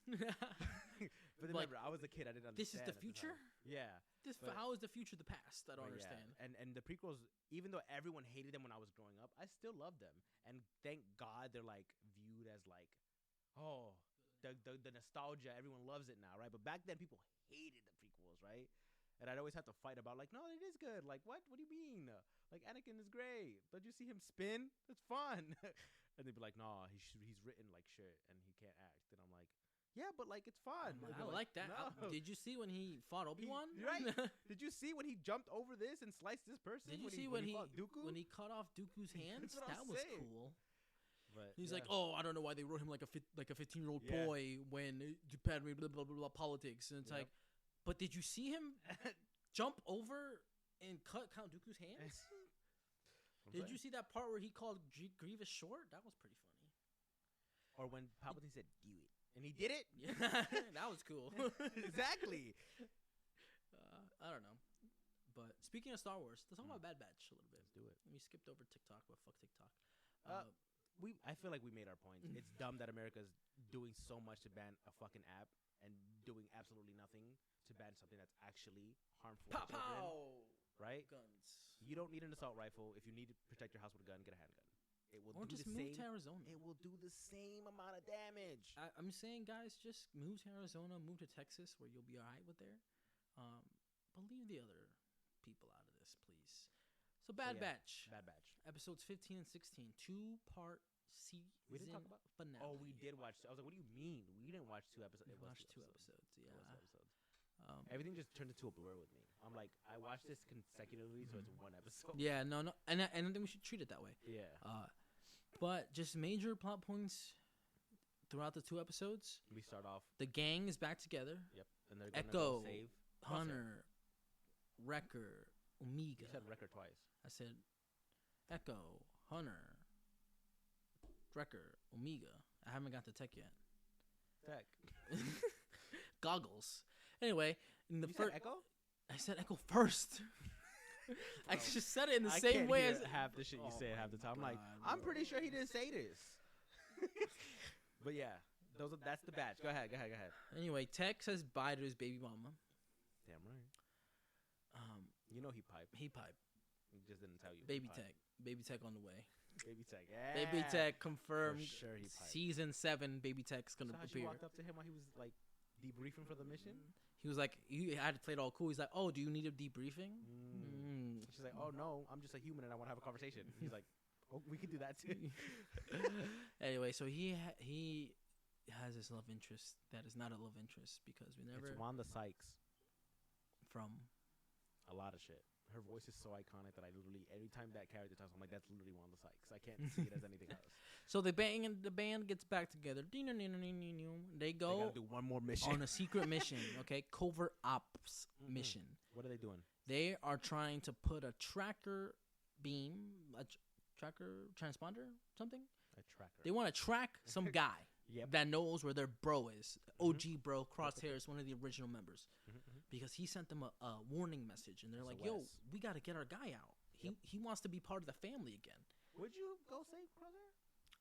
But then Like, remember, I was a kid. I didn't understand. This is the at future. time. Yeah. How is the future the past? I don't But understand. Yeah. And the prequels, even though everyone hated them when I was growing up, I still loved them. And thank God they're like viewed as like, oh, the nostalgia. Everyone loves it now, right? But back then, people hated the prequels, right? And I'd always have to fight about like, no, it is good. Like, what? What do you mean? Like, Anakin is great. Don't you see him spin? That's fun. And they'd be like, nah, he's written like shit and he can't act. And I'm like, yeah, but like it's fun. I like that. No. Did you see when he fought Obi-Wan? Right. Did you see when he jumped over this and sliced this person? Did you see when he fought Dooku? when he cut off Dooku's hands? That's what I'm That was saying. cool. But, He's yeah. like, oh, I don't know why they wrote him like a 15-year-old Yeah. boy when Japan blah blah blah blah politics, and it's Yep. like, but did you see him jump over and cut Count Dooku's hands? Did you see that part where he called Grievous short? That was pretty funny. Or when Palpatine said, "Do it," and he did it. Yeah, that was cool. Exactly. I don't know. But speaking of Star Wars, let's talk about Bad Batch a little bit. Let's do it. We skipped over TikTok, but fuck TikTok. I feel like we made our point. It's dumb that America's doing so much to ban a fucking app and doing absolutely nothing to ban something that's actually harmful Pow to children. pow! Right? Guns. You don't need an assault rifle. If you need to protect your house with a gun, get a handgun. It will Or do just the move same. to Arizona. It will do the same amount of damage. I'm saying, guys, just move to Arizona, move to Texas, where you'll be all right with there. But leave the other people out of this, please. So, Bad Batch. Bad Batch. Episodes 15 and 16. 2-part season We didn't talk about finale. Oh, we did watch. I was like, what do you mean? We didn't watch 2 episodes. We It was watched 2 episodes. Yeah. It was 2 episodes. Um, Everything just turned into a blur with me. I'm like, I watched this consecutively, so it's 1 episode. yeah, no. And I think we should treat it that way. Yeah. But just major plot points throughout the 2 episodes. We start off. The gang is back together. Yep. And they're gonna Echo, go save Hunter, Wrecker, Omega. You said Wrecker twice. I said Echo, Hunter, Wrecker, Omega. I haven't got the tech yet. Tech. Goggles. Anyway, in the You said first, Echo? I said Echo first. I just said it in the I same can't way hear as half the shit you Oh say my half the time. I'm like, God, I'm bro. pretty sure he didn't say this. But yeah, that's the batch. Go ahead. Anyway, Tech says bye to his baby mama. Damn right. You know he piped. He piped. He just didn't tell you. Baby He piped. Tech. Baby Tech on the way. Baby Tech. Yeah. Baby Tech confirmed. For sure he piped. Season 7. Baby Tech's gonna So how she appear. walked up to him while he was like debriefing for the mission. He was like, he had to play it all cool. He's like, oh, do you need a debriefing? She's like, oh no, I'm just a human and I want to have a conversation. He's like, oh, we can do that too. Anyway, so he has this love interest that is not a love interest because we never It's Wanda Sykes. from. A lot of shit. Her voice is so iconic that I literally every time that character talks, I'm like, that's literally Wanda Sykes. I can't see it as anything else. So the band gets back together. They They go gotta do one more mission on a secret mission. Okay, covert ops mission. What are they doing? They are trying to put a tracker beam, tracker transponder, something. A tracker. They want to track some guy Yep. that knows where their bro is. OG bro, Crosshairs, one of the original members, because he sent them a warning message, and they're like, "Yo, SOS. we got to get our guy out. He wants to be part of the family again." Would you go save Crosshair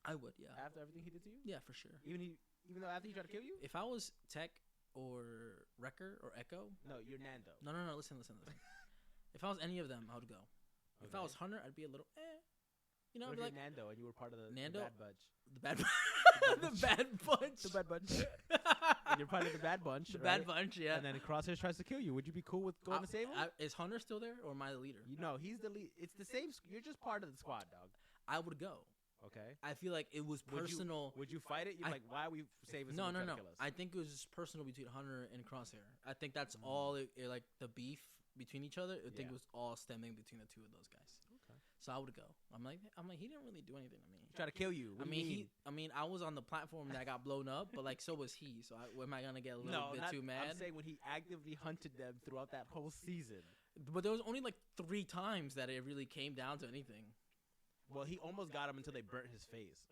I would, yeah, after everything he did to you? yeah, for sure. Even though after he tried to kill you? If I was Tech or Wrecker or Echo, No, you're Nando. no, listen. If I was any of them, I would go. If I Okay. was Hunter, I'd be a little, you know, What I'd if be you're like Nando and you were part of the Nando? Bad Bunch? the bad, the bad bunch, The Bad Bunch. And you're part of the Bad Bunch. the right? bad bunch, yeah. And then Crosshairs tries to kill you. Would you be cool with going to save him? Is Hunter still there, or am I the leader? You know, he's the lead. It's the same. You're just part of the squad, dog. I would go. Okay. I feel like it was personal. Would you fight it? You're like, why are we saving No, someone no, trying no. to kill us? I think it was just personal between Hunter and Crosshair. I think that's all. Like the beef between each other. I think Yeah. it was all stemming between the two of those guys. Okay. So I would go. I'm like, he didn't really do anything to me. Try to kill you. What do you mean? I was on the platform that got blown up, but like so was he. So am I gonna get a little bit too mad? I'm saying when he actively hunted them throughout that whole season. But there was only like 3 times that it really came down to anything. Well, he almost got him until they burnt his face.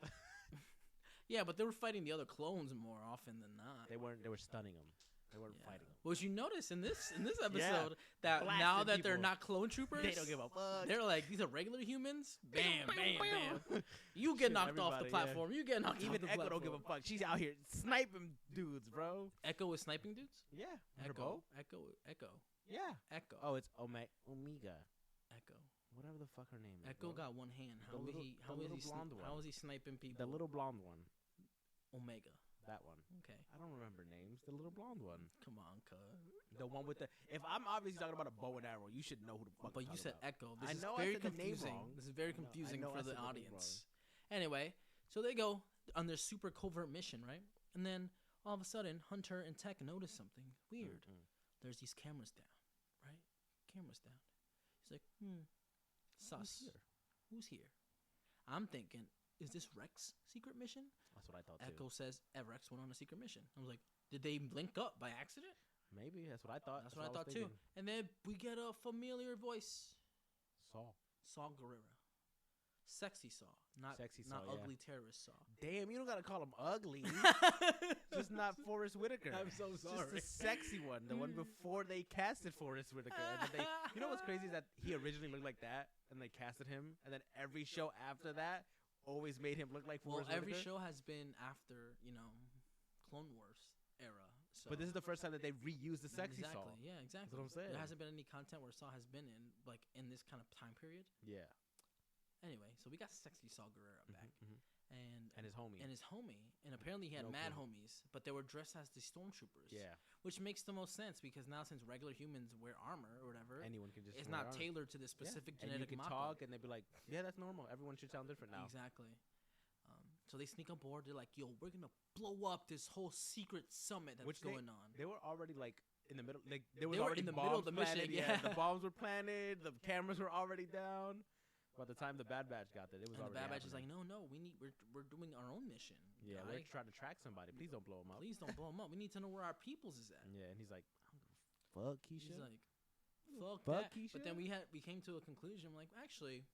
Yeah, but they were fighting the other clones more often than not. They were stunning him. They weren't Yeah. fighting. What you notice in this episode that Blasting now that they're people. not clone troopers, They don't give a fuck. They're like, these are regular humans. Bam, Bam, bam, bam, bam. You get Shit, knocked off the everybody, yeah. platform. You get knocked Even off the Echo platform. don't give a fuck. She's out here sniping dudes, bro. Echo is sniping dudes. Yeah. Her Echo, bow? Echo. Yeah. Echo. Oh, it's Omega. Echo. Whatever the fuck her name is. Echo bro. got one hand. The little- the little blonde one. How is he sniping people? The little blonde one. Omega. That one. Okay. I don't remember names. The little blonde one. Come on, cuz. The one with the. If I'm obviously talking about a bow and arrow, you should know who the fuck. But I'm you talking said about. Echo. This I is know I very said the name confusing. wrong. This is very I know confusing I for said the the name audience. Anyway, so they go on their super covert mission, right? And then all of a sudden, Hunter and Tech notice something weird. Mhm. There's these cameras down, right? Cameras down. He's like, sus. here? Who's here? I'm thinking, is this Rex secret mission? That's what I thought too. Echo says Rex went on a secret mission. I was like, did they link up by accident? Maybe that's what I thought. That's what I was thought too. thinking. And then we get a familiar voice. Saw. Saw Gerrera. Sexy Saw. Not Sexy not Saw, yeah. ugly terrorist Saw. Damn, you don't gotta call him ugly. Just not Forrest Whitaker. I'm so sorry. Just the sexy one, the one before they casted Forrest Whitaker. And then you know what's crazy is that he originally looked like that, and they casted him, and then every show after that always made him look like Well, Forrest every Whitaker. show has been after, Clone Wars era. So But this is the first time that they reused the sexy exactly. Saw. Yeah, exactly. That's what I'm saying. There hasn't been any content where Saw has been in this kind of time period. Yeah. Anyway, so we got Sexy Saw Gerrera back, And his homie. and his homie, and apparently he had No mad clue. homies, but they were dressed as the stormtroopers. Yeah. Which makes the most sense because now since regular humans wear armor or whatever, Anyone can just. it's wear not armor. tailored to this specific And genetic you can makeup. talk, and they'd be like, "Yeah, that's normal. Everyone should sound different now." Exactly. So they sneak aboard. They're like, "Yo, we're gonna blow up this whole secret summit that's going on." They were already like in the middle. Like there was They were already in the middle of bombs the mission, planted, yeah. The bombs were planted. The cameras were already down. By the time the Bad Batch got there, it was And the already. Bad Batch is like, happening. "No, we're doing our own mission. Yeah, guy. we're trying to track somebody. Please don't blow them up. Please don't blow them up. We need to know where our peoples is at." Yeah, and he's like, I don't give a fuck, Keisha. He's like, "Fuck Fuck that." But Keisha? then we came to a conclusion. Like, actually,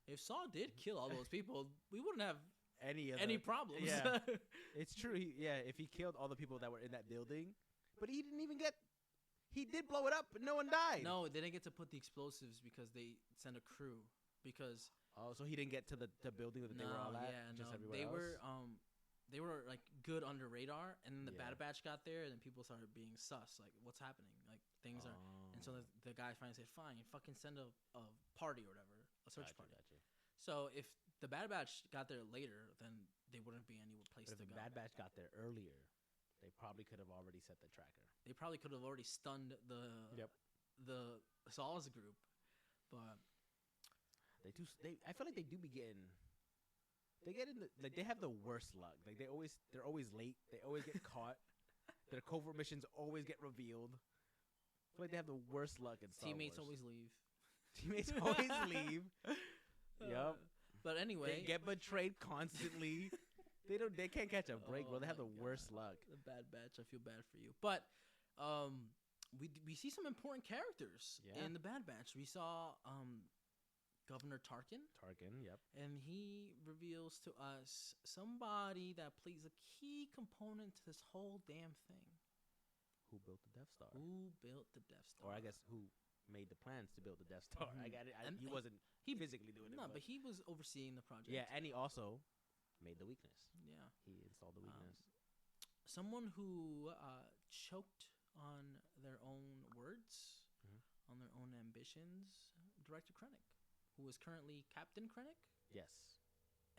if Saul did kill all those people, we wouldn't have any problems. Yeah. It's true. If he killed all the people that were in that building, but he didn't even get. He did blow it up, but no one died. No, they didn't get to put the explosives because they sent a crew. Because Oh, so he didn't get to the building that they were all at. Just everywhere they else? they were like good under radar, and then the Yeah. Bad Batch got there, and then people started being sus, like what's happening, like things are. And so the guy finally said, "Fine, fucking send a party or whatever, a search party." Gotcha. So if the Bad Batch got there later, then they wouldn't be any place But if to the go. Bad Batch got there earlier, they probably could have already set the tracker. They probably could have already stunned the Saul's group, but I feel like they do be getting. They get in they have the worst luck. Like they're always late. They always get caught. Their covert missions always get revealed. I feel like they have the worst luck in Star teammates Wars. always leave. Teammates always leave. Yep. But anyway, They get betrayed constantly. They can't catch a break, bro. They have my the worst luck. The Bad Batch, I feel bad for you. But we see some important characters Yeah. in the Bad Batch. We saw Governor Tarkin, Yep. and he reveals to us somebody that plays a key component to this whole damn thing. Who built the Death Star? Who built the Death Star? Or I guess who made the plans to build the Death Star? I got it. And He wasn't he physically doing it. No, but he was overseeing the project. yeah, and he also made the weakness. Yeah. He installed the weakness. Someone who choked on their own words, on their own ambitions, Director Krennic, who is currently Captain Krennic Yes.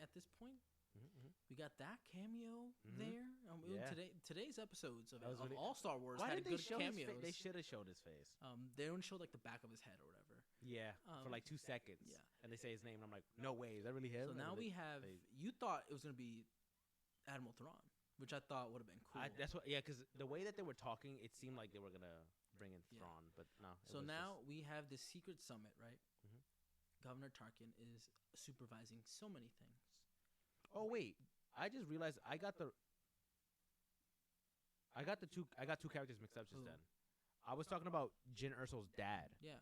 at this point. Mm-hmm. We got that cameo there. Yeah. Today's episodes of That was really- all Star Wars Why had did they good show cameos. his face? They should have showed his face. They don't show like the back of his head or whatever. Yeah, for like 2 seconds. yeah. And they say his name, and I'm like, no way, is that really him? So And now they- we have. they- You thought it was gonna be Admiral Thrawn, which I thought would have been cool. That's what. Yeah, because the way that they were talking, it seemed like they were gonna bring in Yeah. Thrawn, but no. it So was now just- we have this secret summit, right? Mhm. Governor Tarkin is supervising so many things. Oh wait, I just realized I got two characters mixed up just Who? then. I was talking about Jyn Erso's dad. Yeah.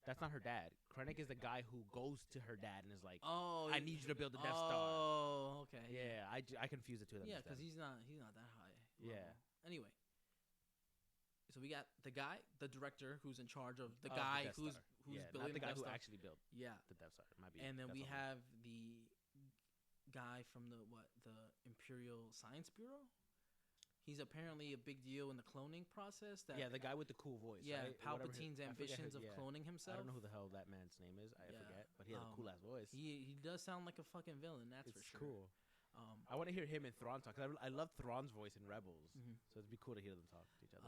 That's not her dad. Krennic is the guy who goes to her dad and is like, Oh, I need you to build the Death Star. Oh, okay. Yeah, I confused the two of them. Yeah, just then. because he's not that high. Yeah. level. Anyway, So we got the guy, the director, who's in charge of the Of guy Death who's Star. building not the guy Death who Star. actually built Yeah, the Death Star. It might be. and then that's we all. have the guy from the Imperial Science Bureau. He's apparently a big deal in the cloning process. That the guy with the cool voice. yeah, right? Whatever Palpatine's I forget ambitions of yeah. cloning I himself. don't know who the hell that man's name is. I Yeah. forget, but he has a cool ass voice. He does sound like a fucking villain. That's It's for sure. cool. Um, I want to hear him and Thrawn talk. 'Cause I love Thrawn's voice in Rebels, mhm. so it'd be cool to hear them talk to each other.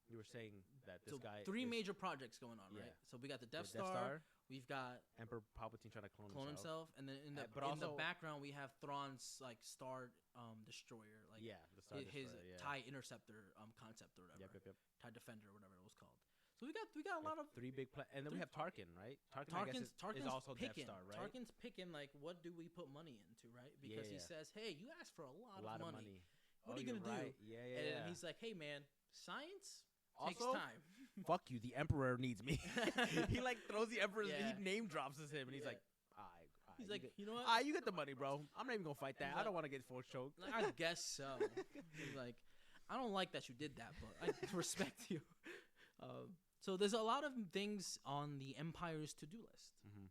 You were saying that this so guy. three is major projects going on, Yeah. right? So we got the the Death Star. We've got Emperor Palpatine trying to clone himself, and then in the But in the also- background we have Thrawn's like Star Destroyer, like yeah, the Star his Destroyer, yeah. TIE Interceptor concept or whatever, Yep. TIE Defender or whatever it was called. So we got a lot of three big and then three- we have Tarkin, right? I guess, Tarkin's is also picking. Death Star, right? Tarkin's picking like what do we put money into, right? Because he Yeah. says, "Hey, you asked for a lot, a lot of of money. money. What are you you're gonna do?" right. Yeah, And he's like, "Hey, man, science takes Also, time." fuck you. The Emperor needs me. he like throws the Emperor's. Yeah. He name drops him, and he's Yeah. like, He's you like, get, "You know what? you get the money, bro. I'm not even gonna fight that. He's I like- don't want to get force choked. Like, I guess so." He's like, "I don't like that you did that, but I respect you." So there's a lot of things on the Empire's to-do list, Mhm.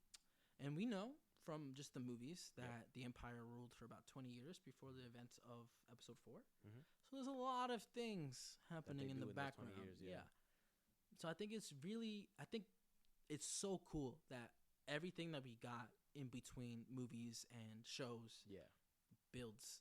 and we know from just the movies that Yeah. the Empire ruled for about 20 years before the events of Episode 4. Mhm. So there's a lot of things happening in do the in those 20 background. years, yeah. So I think it's so cool that everything that we got in between movies and shows Yeah. builds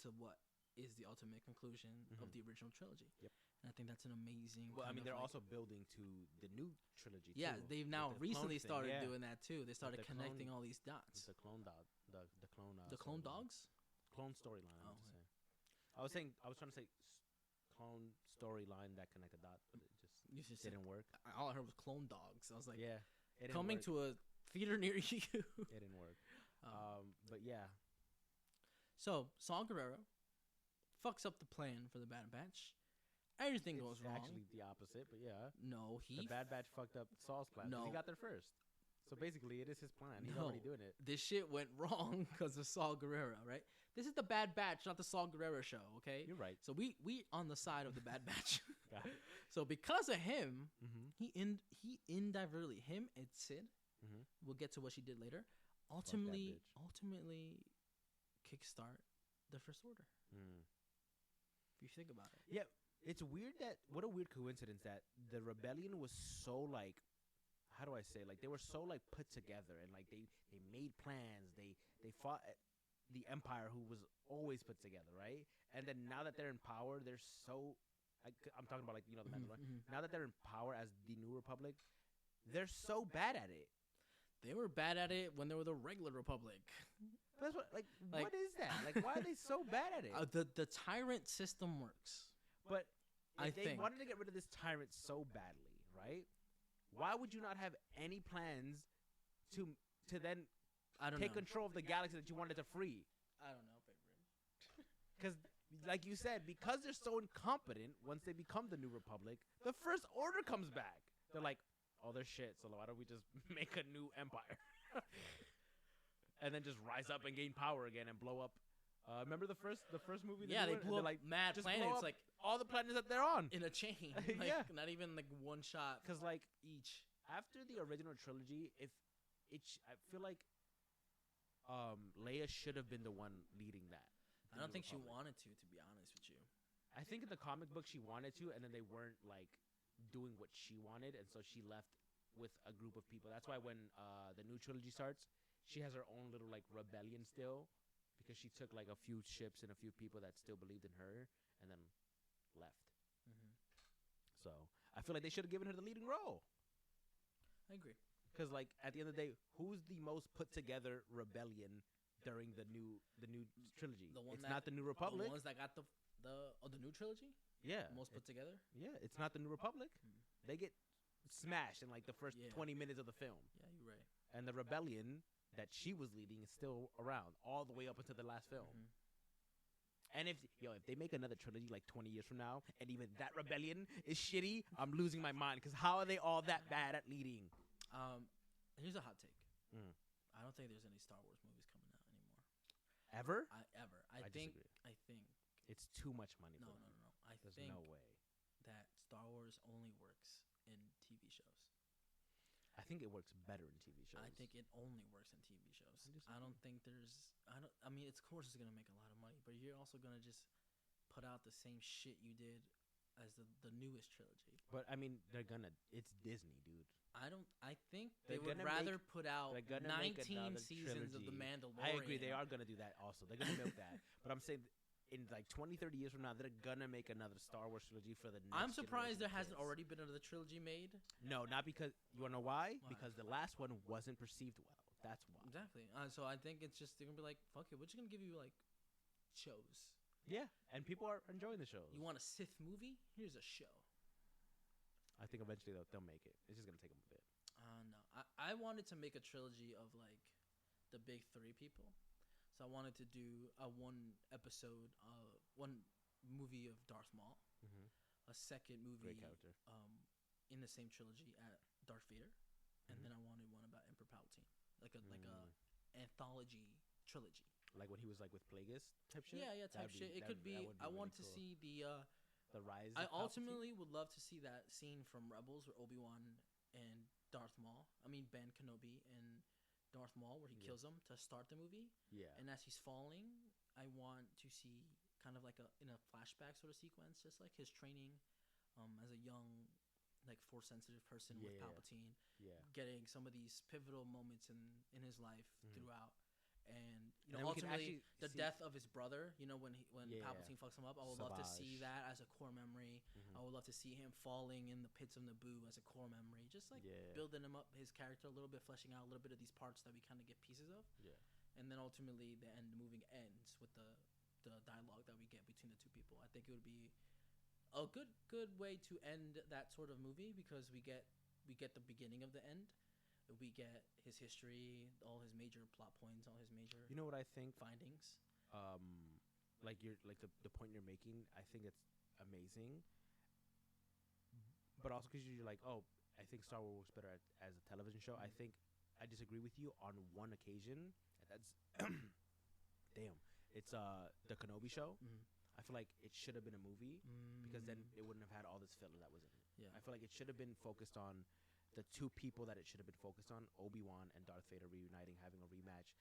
to what is the ultimate conclusion of Mhm. the original trilogy. Yep. And I think that's an amazing. Well, I kind mean, of they're like- also building to the new trilogy. Yeah, too, they've with now the clone recently thing, started yeah. doing that too. They started the connecting clone- all these dots. The clone dot, the clone. The clone storyline. dogs. Clone storyline. I Oh, meant to okay. say. I was trying to say clone storyline that connected dots, but it just You just said, didn't work. all I heard was clone dogs. I was like, Yeah, it didn't coming work. to a theater near you. It didn't work. But yeah, So Saul Guerrero fucks up the plan for the Bad Batch. Everything goes it's wrong. actually the opposite. But yeah, No, the Bad Batch fucked up Saul's plan. 'Cause No. he got there first. So basically, it is his plan. He's No. already doing it. This shit went wrong because of Saul Guerrero, right? This is the Bad Batch, not the Saul Guerrero show, okay? You're right. So we on the side of the Bad Batch. Got it. So because of him, Mm-hmm. he indirectly, him and Sid, Mm-hmm. we'll get to what she did later, that ultimately bitch. kickstart the First Order. Mm. If you think about it. Yeah, it's weird that what a weird coincidence that the rebellion was so like, how do I say, like they were so like put together and like they made plans. They fought the Empire, who was always put together, right? And then now that they're in power, they're so. I'm talking about like the Mandalorian. Mhm. Now that they're in power as the New Republic, they're so bad at it. They were bad at it when they were the regular Republic. That's what Like- what is that? Like why are they so bad at it? The tyrant system works. But I if they think- wanted to get rid of this tyrant so badly, right? Why would you not have any plans to then I don't take know. control of the galaxy that you wanted to free? I don't know, favorite. Because, like you said, because they're so incompetent, once they become the New Republic, the First Order comes back. They're like, oh, they're shit, so why don't we just make a new empire? And then just rise up and gain power again and blow up. Remember the first movie? Yeah, they did? And blew they're up like mad just blow planets up like all the planets that they're on. in a chain. Like, Yeah. Not even like one shot Because like each. after the original trilogy, if I feel like Leia should have been the one leading that. I don't think she Republic. wanted to be honest with you. I think in the comic book she wanted to, and then they weren't like doing what she wanted, and so she left with a group of people. That's why when the new trilogy starts, she has her own little like rebellion still, because she took like a few ships and a few people that still believed in her, and then left. Mm-hmm. So I feel like they should have given her the leading role. I agree. Because like at the end of the day, who's the most put together rebellion during the new trilogy? The one It's that- not the New Republic. The ones that got the new trilogy Yeah, most put together. yeah, it's not the New Republic. Hmm. They get smashed in like the first Yeah. 20 minutes of the film, Yeah, you're right. and the rebellion that she was leading is still around all the way up until the last film. Mhm. And if they make another trilogy like 20 years from now, and even that rebellion is shitty, I'm losing my mind. Because how are they all that bad at leading? Here's a hot take. Mm. I don't think there's any Star Wars movies coming out anymore. Ever? I I think disagree. I think It's too much money No, for no, them. no, no. I There's think no way. that Star Wars only works in TV shows. I think it works better in TV shows. I think it only works in TV shows. I I don't think there's. I mean, of course, it's gonna make a lot of money, but you're also gonna just put out the same shit you did as the newest trilogy. But I mean, they're gonna. It's Disney, dude. I think they They're would gonna rather make- put out they're gonna make 19 another seasons of The trilogy. Mandalorian. I agree. They are gonna do that. Also, they're gonna milk that. But I'm saying, in like 20, 30 years from now, they're gonna make another Star Wars trilogy for the next. I'm surprised there generation of hasn't kids. already been another trilogy made. No, not because you wanna know why? Why? Because the last one wasn't perceived well. That's why. Exactly. So I think it's just they're gonna be like, fuck it, we're just gonna give you like shows. Yeah, and people are enjoying the shows. You want a Sith movie? Here's a show. I think eventually they'll make it. It's just gonna take them a bit. No, I wanted to make a trilogy of like the big three people. So I wanted to do a one movie of Darth Maul, Mm-hmm. a second movie Great character. in the same trilogy at Darth Vader, and Mhm. then I wanted one about Emperor Palpatine, like a Mm. anthology trilogy. Like when he was like with Plagueis type shit. Yeah, type That'd be- shit. It that- could that be. would I really want to cool. see The rise. I of Palpatine? ultimately would love to see that scene from Rebels where Obi-Wan and Darth Maul, Ben Kenobi and Darth Maul, where he Yeah. kills him to start the movie. Yeah. And as he's falling, I want to see kind of like in a flashback sort of sequence, just like his training as a young, like force sensitive person with Yeah. Palpatine, Yeah. getting some of these pivotal moments in his life Mhm. throughout. And And then we could ultimately actually the see- death of his brother, when Yeah. Palpatine fucks him up, I would love to see Savage. that as a core memory. Mhm. I would love to see him falling in the pits of Naboo as a core memory, just like Yeah. building him up, his character a little bit, fleshing out a little bit of these parts that we kind of get pieces of. Yeah. And then ultimately the movie ends with the dialogue that we get between the two people. I think it would be a good way to end that sort of movie, because we get the beginning of the end. We get his history, all his major plot points, all his major You know what I think? findings. Like the point you're making, I think it's amazing. But also because you're like, oh, I think Star Wars works better as a television show. I think I disagree with you on one occasion. And that's damn. It's the Kenobi show. Mhm. I feel like it should have been a movie because then it wouldn't have had all this filler that was in it. Yeah. I feel like it should have been focused on the two people that it should have been focused on: Obi-Wan and Darth Vader reuniting, having a rematch.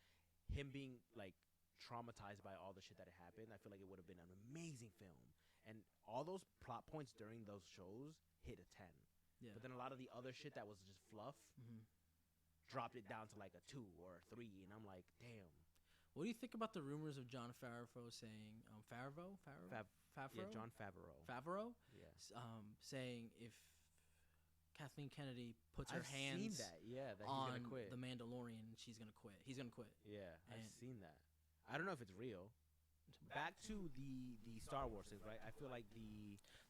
Him being like traumatized by all the shit that had happened. I feel like it would have been an amazing film. And all those plot points during those shows hit a 10. Yeah. But then a lot of the other shit that was just fluff Mhm. dropped it down to like a 2 or a 3. And I'm like, damn. What do you think about the rumors of John Favreau saying Favreau? Yeah, John Favreau. Favreau Yeah. saying if Kathleen Kennedy puts her I've hands seen that. Yeah, that he's on gonna quit. the Mandalorian, she's gonna quit. He's gonna quit. Yeah, I've And- seen that. I don't know if it's real. Back to the Star Wars things, right? I feel like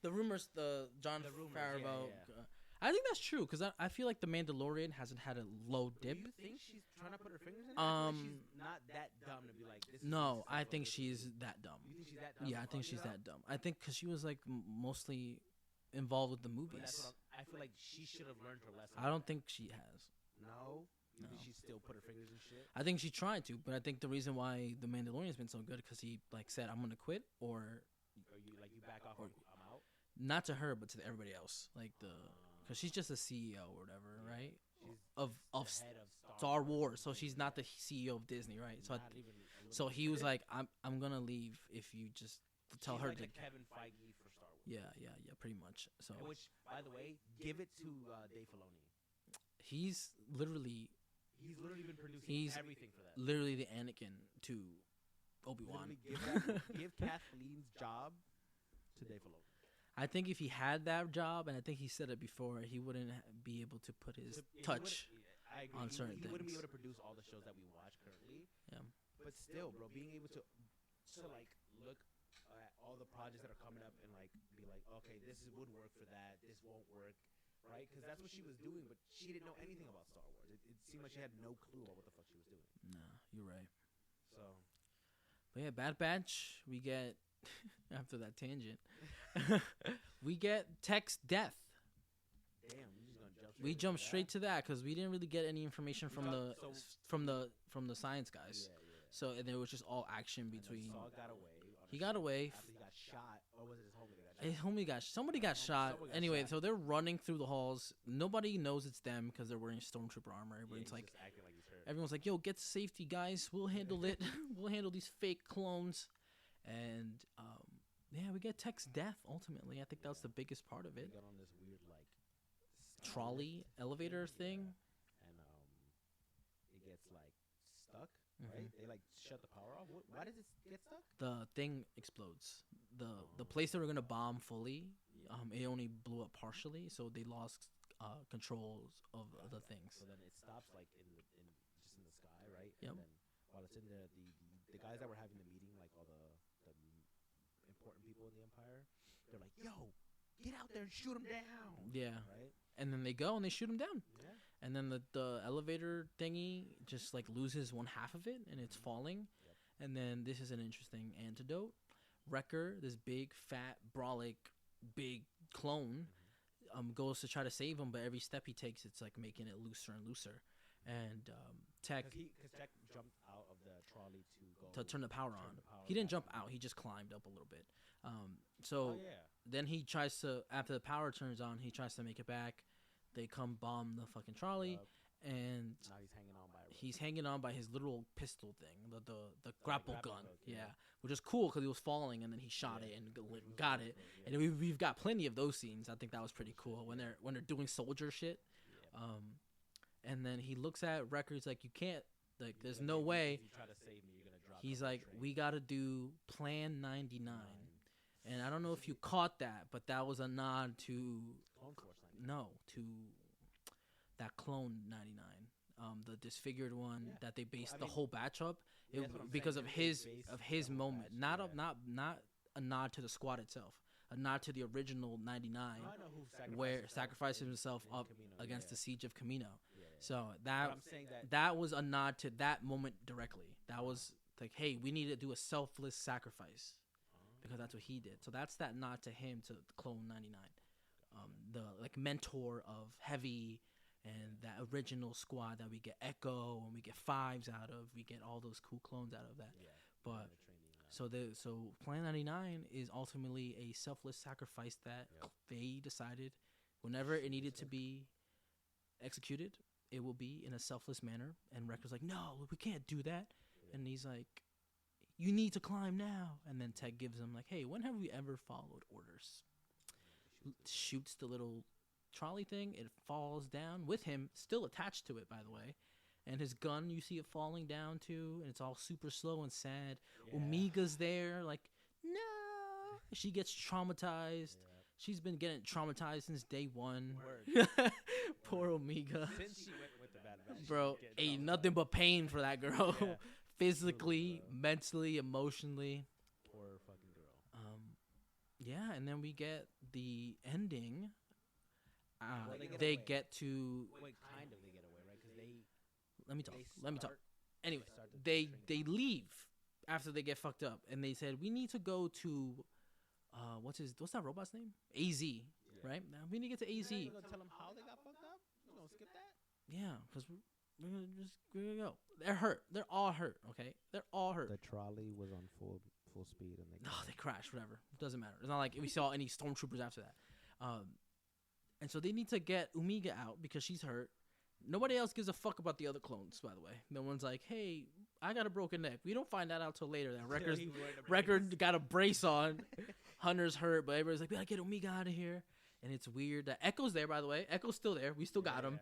the rumors, the John The rumors, Favreau. yeah. I think that's true, because I feel like the Mandalorian hasn't had a low Do dip. you think she's trying to put her fingers in it? I feel like she's not that dumb to be like this. No, is I stuff think this is- she's that dumb. You think she's that dumb? Yeah, to I think fuck she's it that up? dumb. I think because she was like mostly involved with the But movies. that's what I feel like she should have learned her lesson. I don't think she has. No. You No. think she still put her fingers in shit? I think she tried to, but I think the reason why the Mandalorian's been so good because he like said, "I'm gonna quit," or Or you back off? Or- I'm out. not to her, but to everybody else, like because she's just a CEO or whatever, Yeah. right? She's Of the head of Star Wars, so she's not the CEO of Disney, right? So Not even a little so bit. he was like, "I'm gonna leave if you just tell She's her like to." the Kevin Feige for Star Wars. Yeah, pretty much. So Which, by the way, give it to Dave Filoni. he's literally He's literally been producing He's everything for that. literally the Anakin to Obi-Wan. Literally give Kathleen's job to Dave Filoni. I think if he had that job, and I think he said it before, he wouldn't be able to put his He touch. wouldn't- I agree. on certain he wouldn't be things. able to produce all the shows that we watch currently. Yeah. But still, bro, being able to like look at all the projects that are coming up and like be like, okay, would work for that. This won't work, right? Because that's what she was doing, but she didn't know anything about Star Wars. It seemed like she had no clue about what the fuck she was doing. Nah, you're right. So But yeah, Bad Batch, we get after that tangent, we get Tech's death. damn, we just gonna jump. We into jumped that? straight to that because we didn't really get any information We from got- the so- from the science guys. Yeah, yeah. So and there was just all action And then between. Saul got away. He got away. After he got shot, or was it his homie that got shot? His homie somebody got shot. Someone got Anyway, shot. so they're running through the halls. Nobody knows it's them because they're wearing stormtrooper armor. Everyone's He's like, just acting like he's hurt. everyone's like, "Yo, get to safety, guys. We'll handle it. We'll handle these fake clones." And yeah, we get Tech's death ultimately. I think that was the biggest part of They it. got on this weird like Trolley elevator thing. and it gets like stuck. Mhm. Right? They like shut the power off. Why does it get stuck? The thing explodes. The place they were gonna bomb fully, it only blew up partially, so they lost controls of the things. So then it stops like in just in the sky, right? Yep. And then while it's in there, the guys that were having the meeting, like all the important people in the Empire, they're like, "Yo, get out there and shoot them down!" Yeah, Right? and then they go and they shoot him down, Yeah. and then the elevator thingy just like loses one half of it and it's falling, Yep. and then this is an interesting antidote. Wrecker, this big fat brolic big clone, goes to try to save him, but every step he takes, it's like making it looser and looser, and Tech Because Jack jumped out of the trolley to go to turn the power turn on. the power He didn't back jump on. out. He just climbed up a little bit. So Oh yeah. then he tries to, after the power turns on, he tries to make it back. They come bomb the fucking trolley, Yup. and Now he's hanging on by a rope. he's hanging on by his literal pistol thing, the grapple grapple gun. hook, Yeah. yeah. which is cool because he was falling and then he shot Yeah. it and got it. Yeah. And we've got plenty of those scenes. I think that was pretty cool when they're doing soldier shit. Yeah. And then he looks at Records like, you can't, like, there's Like, no if way. you try to save me, you're gonna drop. He's off the like, train. we got to do Plan 99. And I don't know if you caught that, but that was a nod to, Clone Force 99. no, to that Clone 99. The disfigured one Yeah. that they based I the mean, whole batch up yeah, that's what I'm because saying, of they his based the whole moment, batch, not yeah. not a nod to the squad itself, a nod to the original 99, No, I know who sacrificed where himself sacrificed in- himself in up Camino, against yeah. the siege of Camino. Yeah, yeah. So But that I'm saying that that was a nod to that moment directly. That was like, hey, we need to do a selfless sacrifice because that's what he did. So that's that nod to him, to Clone 99, the like mentor of Heavy and that original squad that we get Echo and we get Fives out of. We get all those cool clones out of that. yeah, But the training, so Plan 99 is ultimately a selfless sacrifice that Yep. they decided whenever it needed to be executed, it will be in a selfless manner. And Wrecker's like, no, we can't do that. Yeah. And he's like, you need to climb now. And then Tech gives him like, hey, when have we ever followed orders? Shoots the little trolley thing. It falls down with him still attached to it, by the way. And his gun, you see it falling down too, and it's all super slow and sad. Yeah. Omega's there, like, no. She gets traumatized. Yeah. She's been getting traumatized since day one. Word. Poor Omega. Since she went with the Bad Batch, she's Bro, getting ain't traumatized. nothing but pain for that girl. Yeah. Physically, Bro. mentally, emotionally. Poor fucking girl. Yeah, and then we get the ending. Well, they They get away. get to. Wait, kind of they get away, right? Because they Let me talk. they Let me talk. start- Anyway, start the they training. leave after they get fucked up, and they said we need to go to, what's that robot's name? AZ, right? Now we need to get to AZ. You gonna tell them how they got fucked up? You gonna skip that? Yeah, because we're gonna go. They're hurt. They're all hurt. Okay, they're all hurt. The trolley was on full speed, and they No, they crashed. Whatever. It doesn't matter. It's not like we saw any stormtroopers after that. And so they need to get Omega out because she's hurt. Nobody else gives a fuck about the other clones, by the way. No one's like, hey, I got a broken neck. We don't find that out till later. That Record got a brace on. Hunter's hurt, but everybody's like, we gotta get Omega out of here. And it's weird that Echo's there, by the way. Echo's still there. We still got him.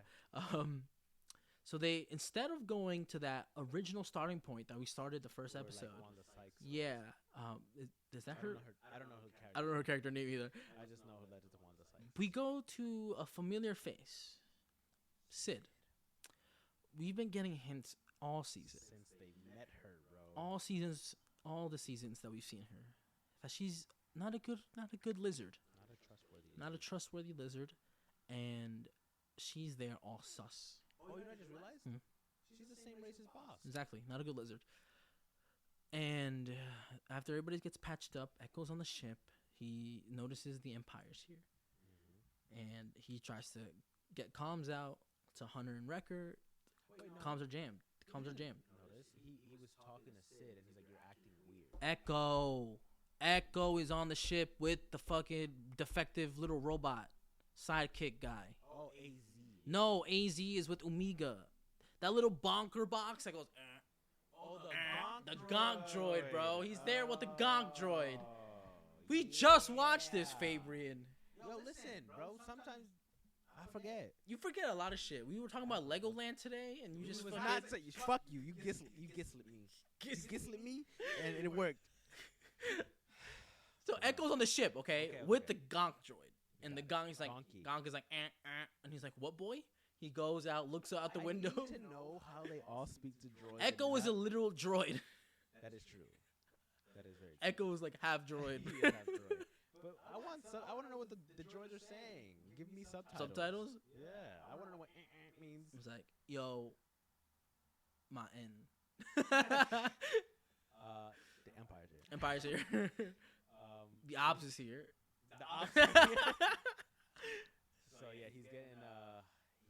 So they, instead of going to that original starting point that we started the first episode, yeah, does that hurt? I don't know her character. I don't know her character name either. I just know that it's Wanda Sykes. We go to a familiar face, Sid. We've been getting hints all season, Since they met her, bro. all seasons, all the seasons that we've seen her, that she's not a good lizard, Not a trustworthy. not a trustworthy lizard, and she's there all sus. Oh, you know, I just realized Hmm. she's the same race as Boss. Exactly, not a good lizard. And after everybody gets patched up, Echo's on the ship. He notices the Empire's here, and he tries to get comms out to Hunter and Wrecker. Wait, no. Comms are jammed. Comms are jammed. Notice he was talking to Sid, and he's like, "You're acting weird." Echo is on the ship with the fucking defective little robot sidekick guy. Oh, AZ. No, AZ is with Omega. That little bonker box that goes. Oh, The Gonk droid, bro. He's there with the Gonk droid. We just watched this, Fabrian. Yo, listen, bro. Sometimes I forget. You forget a lot of shit. We were talking about Legoland today, and you just was forget. not say, fuck you. You gislet me. You gislet me, and it worked. So Echo's on the ship, okay, with the Gonk droid, and the Gonk is like, and he's like, "What, boy?" He goes out, looks out the window. I need to know how they all speak to droids. Echo is a literal droid. That is true. That is very true. Echo is like half droid. He is half droid. But I want to know what the droids are saying. Give me subtitles. Subtitles? Yeah, I want to know what means. It's like, yo, my N. The Empire's here. Empire's here. The Ops is here. The Ops is here. So yeah, he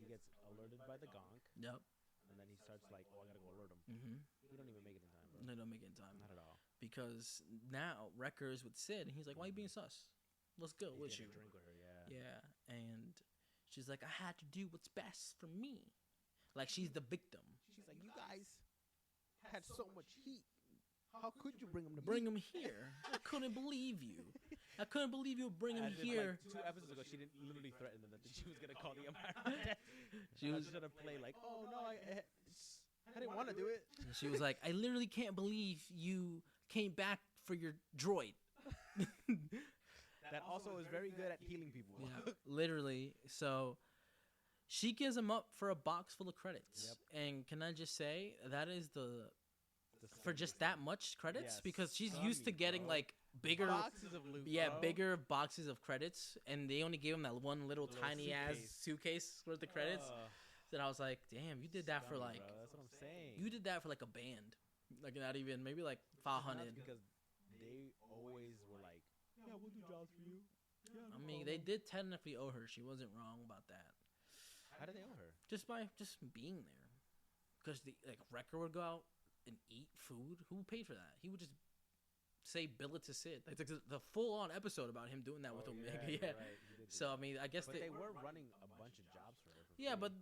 gets alerted by the Gonk. Yep. And then he starts like, oh, I gotta go alert him. Mm-hmm. We don't even make it in time, bro. They don't make it in time. Not at all. Because now Wrecker is with Sid, and he's like, why you being sus? Let's go with you. Drink with her, yeah. Yeah. And she's like, I had to do what's best for me. Like, she's the victim. She's like, you guys had so much heat. How could you bring him to bring him here? I couldn't believe you. I couldn't believe you would bring him here. Like 2 episodes ago, she didn't literally threaten them that she was gonna call the Empire. She was gonna play like, oh no, I didn't want to do it. And she was like, I literally can't believe you came back for your droid. That also is very good at healing people. Yeah, literally. So she gives him up for a box full of credits. Yep. And can I just say that is for just that much credits? Yes. Because she's used to getting like bigger boxes of loot, bro. bigger boxes of credits, and they only gave him that one little tiny ass suitcase worth of credits. And I was like, damn, you did that for like, bro. That's what I'm saying. you did that for like a band, like not even maybe like 500. Because they always were like, yeah, we'll do jobs for you. Yeah, I mean, they did technically owe her. She wasn't wrong about that. How did they owe her? Just by just being there, because the like Wrecker would go out and eat food. Who paid for that? He would just say bill it to Sid. Like the full on episode about him doing that with Omega. Yeah. Right. So I mean, I guess they were running a bunch of jobs for her. Yeah, but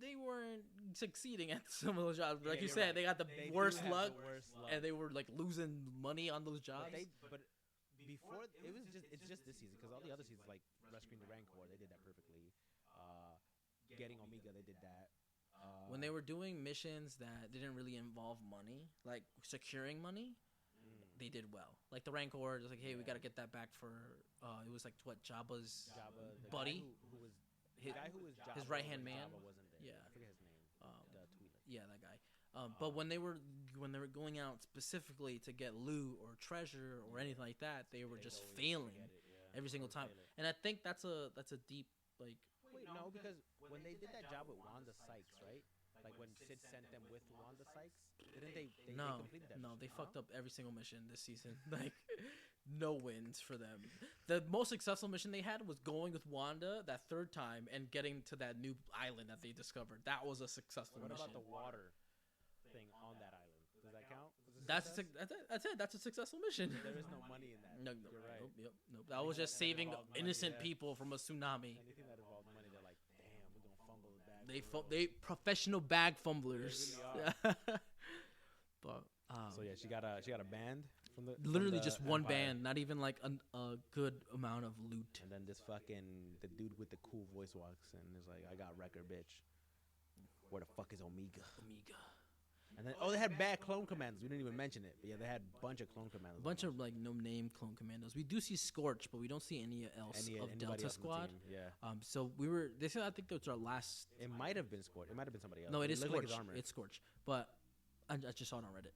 they weren't succeeding at some of those jobs. Like you said, right. they got the They worst do have luck, the worst luck. and they were like losing money on those jobs. But before it's just this season, because all the other seasons like rescuing the Rancor, they did that perfectly. Getting Omega, they did that. When they were doing missions that didn't really involve money, like securing money, they did well. Like the Rancor, just like, hey, we got to get that back for. It was like what Jabba's the buddy, guy who was Jabba, his right hand man. Jabba wasn't there. Yeah, I forget his name. The Twi'lek. Yeah, that guy. But when they were going out specifically to get loot or treasure or anything like that, they were just failing every single time. And I think that's a deep like. Wait, no, because when they did that job with Wanda Sykes, right? Like when Sid sent them with Wanda Sykes, didn't they completed that mission, they fucked up every single mission this season. Like, no wins for them. The most successful mission they had was going with Wanda that third time and getting to that new island that they discovered. That was a successful mission. What about the water thing on that island? Does that count? That's it. That's a successful mission. There is no money in that. No, You're right. Nope. That was just saving innocent people from a tsunami. Anything that involved money, they're like, damn, we're gonna fumble the bag. They professional bag fumblers. They really But so yeah, she got a band from the literally from the just one Empire. band, not even like a good amount of loot. And then the dude with the cool voice walks in and is like, I got Wrecker, bitch. Where the fuck is Omega? And then they had bad clone commandos. We didn't even mention it, but yeah, they had a bunch of clone commandos. A bunch of like no name clone commandos. We do see Scorch, but we don't see any else of Delta Squad. Yeah. So they said I think that was our last. It might have been Scorch. It might have been somebody else. No, it is looked Scorch. Like his armor. It's Scorch. But I just saw it on Reddit.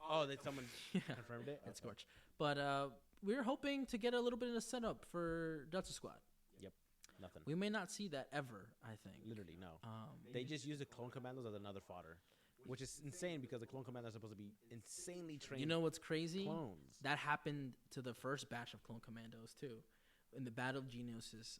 Oh, that someone confirmed it. It's Scorch. But we're hoping to get a little bit of a setup for Delta Squad. Yep. Nothing. We may not see that ever. I think. Literally no. They just use the clone commandos as another fodder. Which is insane because the clone commandos are supposed to be insanely trained. You know what's crazy? Clones. That happened to the first batch of clone commandos too. In the Battle of Geonosis,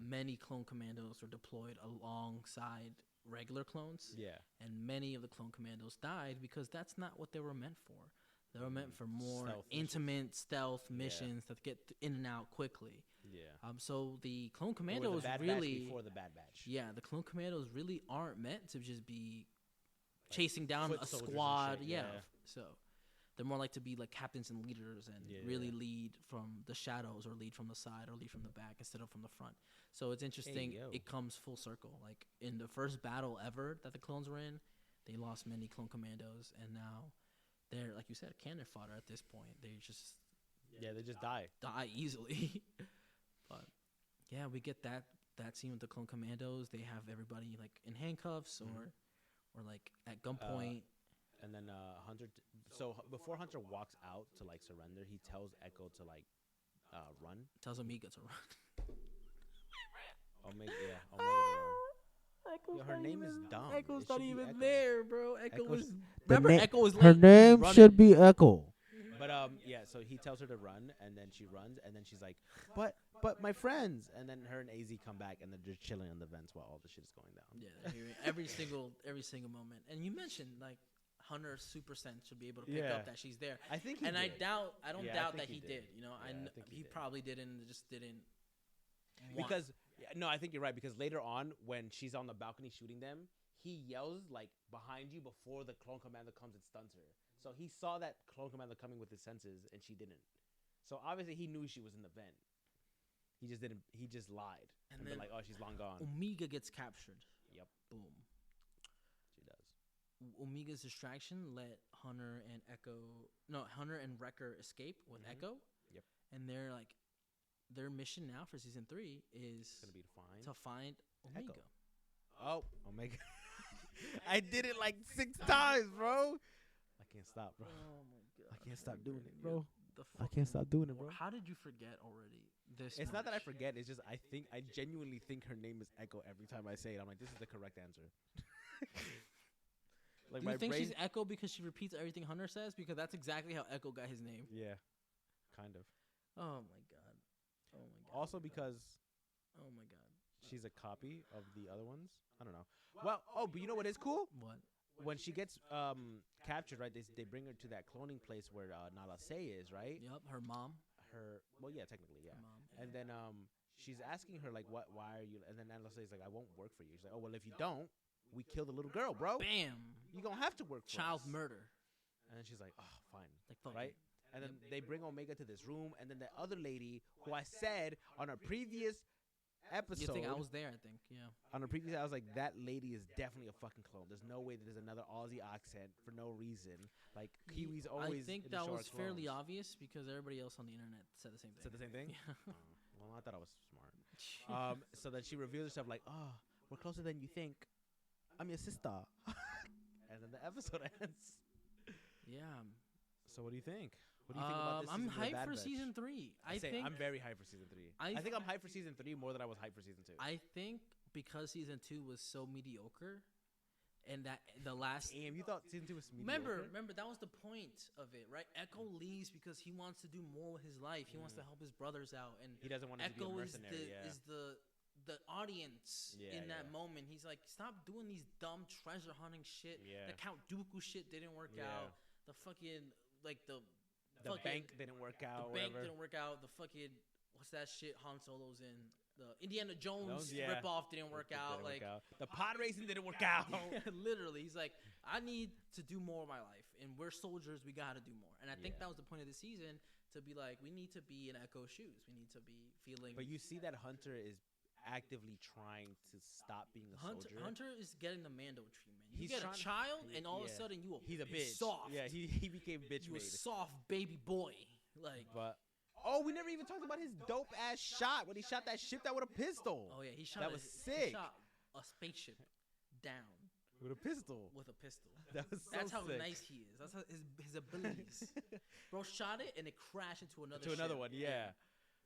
many clone commandos were deployed alongside regular clones. Yeah. And many of the clone commandos died because that's not what they were meant for. They were meant for more Stealth intimate stealth Yeah. missions that get in and out quickly. Yeah. So the Clone They were the Commandos Bad Batch really, before the Bad Batch. yeah, the Clone Commandos really aren't meant to just be Like chasing down foot a soldiers and squad. shit, Yeah. yeah. So they're more like to be like captains and leaders and really lead from the shadows or lead from the side or lead from the back instead of from the front. So it's interesting. yo. It comes full circle. Like in the first battle ever that the clones were in, they lost many Clone Commandos, and now they're, like you said, cannon fodder at this point. They just They just die. easily. But yeah, we get that scene with the Clone Commandos. They have everybody like in handcuffs or like at gunpoint. And then Hunter. Before Hunter walks out to like surrender, he tells Echo to like run. Tells Omega to run. Omega to run. Yo, her name is dumb. Echo's It not should be even Echo. there, bro. Echo Echo's- was. Remember, Echo was Her like name running. should be Echo. But so he tells her to run, and then she runs, and then she's like, but my friends, and then her and AZ come back, and they're just chilling on the vents while all the shit is going down. Yeah, they're hearing every single moment. And you mentioned like Hunter Super Sense should be able to pick Yeah. up that she's there. I think he And did. I don't Yeah, I doubt think that he he did. did. You know, Yeah, I think he he did. probably didn't. Just didn't. Want. Because no, I think you're right. Because later on, when she's on the balcony shooting them, he yells like behind you before the clone commander comes and stuns her. So he saw that clone commander coming with his senses, and she didn't. So obviously he knew she was in the vent. He just didn't. He just lied and And been then like, "Oh, she's long gone." Omega gets captured. Yep, Boom. she does. Omega's distraction let Hunter and Wrecker escape with Mhm. Echo. Yep. And they're like, their mission now for season 3 is It's gonna be fine. to find Omega. Echo. Oh, Omega. I did it like 6 times, bro. I can't stop, bro. Oh my god! I can't stop doing it, bro. The I can't stop doing it, bro. How did you forget already? This. It's not that I much? forget. It's just I genuinely think her name is Echo every time I say it. I'm like, this is the correct answer. Like Do my you think brain. she's Echo because she repeats everything Hunter says? Because that's exactly how Echo got his name. Yeah, kind of. Oh my god! Oh my god! Also because Oh my god! she's a copy of the other ones. I don't know. Well, but you know what is cool? What? When she gets captured, right? They bring her to that cloning place where Nala Se is, right? Yep. Her mom. Well, yeah, technically, yeah. Her mom. And then she's asking her like, why are you? And then Nala Se is like, I won't work for you. She's like, oh well, if you don't, we kill the little girl, bro. Bam! You gonna have to work for Child us. murder. And then she's like, oh, fine. Like fuck Right? it. And then they bring Omega to this room, and then the other lady, who I said on a previous episode, You think I was there? I think. Yeah. on a previous, I was like, that lady is definitely a fucking clone. There's no way that there's another Aussie accent for no reason. Like Kiwis always. I think in the that show are was fairly clones. obvious because everybody else on the internet said the same thing. Said the same thing. Yeah. Oh, well, I thought I was smart. So then she reveals herself like, oh, we're closer than you think. I'm your sister. And then the episode ends. Yeah. So what do you think? What do you think about this? I'm season of The hyped Bad for Batch? season 3. I think I'm very hyped for season 3. I think I'm hyped for season 3 more than I was hyped for season 2. I think because season 2 was so mediocre, and that the last. Damn, you thought season 2 was mediocre? Remember that was the point of it, right? Echo leaves because he wants to do more with his life. He wants to help his brothers out, and He doesn't want to be Echo a is mercenary. the audience Yeah, in that yeah. moment. He's like, stop doing these dumb treasure hunting shit. Yeah. The Count Dooku shit didn't work Yeah. out. The fucking like the fucking- bank didn't work out. The bank whatever. didn't work out. The fucking what's that shit Han Solo's in? The Indiana Jones Yeah. ripoff didn't work It out. didn't Like work out. The pod racing didn't work out. literally, he's like, I need to do more of my life, and we're soldiers. We got to do more. And I think Yeah. that was the point of the season, to be like, we need to be in Echo's shoes. We need to be feeling. But you see that Hunter is actively trying to stop being a soldier. Hunter is getting the Mando treatment. You He's get a trying to- child, and all of a yeah. sudden He's a bitch. Soft. Yeah, he became bitch You a made. soft baby boy. Like, But we never even talked about his dope ass shot when he shot that ship out with a pistol. oh yeah, he shot. That was sick. He shot a spaceship down With a pistol. with a pistol. That was so That's how sick. nice he is. That's how his abilities. Bro shot it and it crashed into another. To another ship. one, yeah.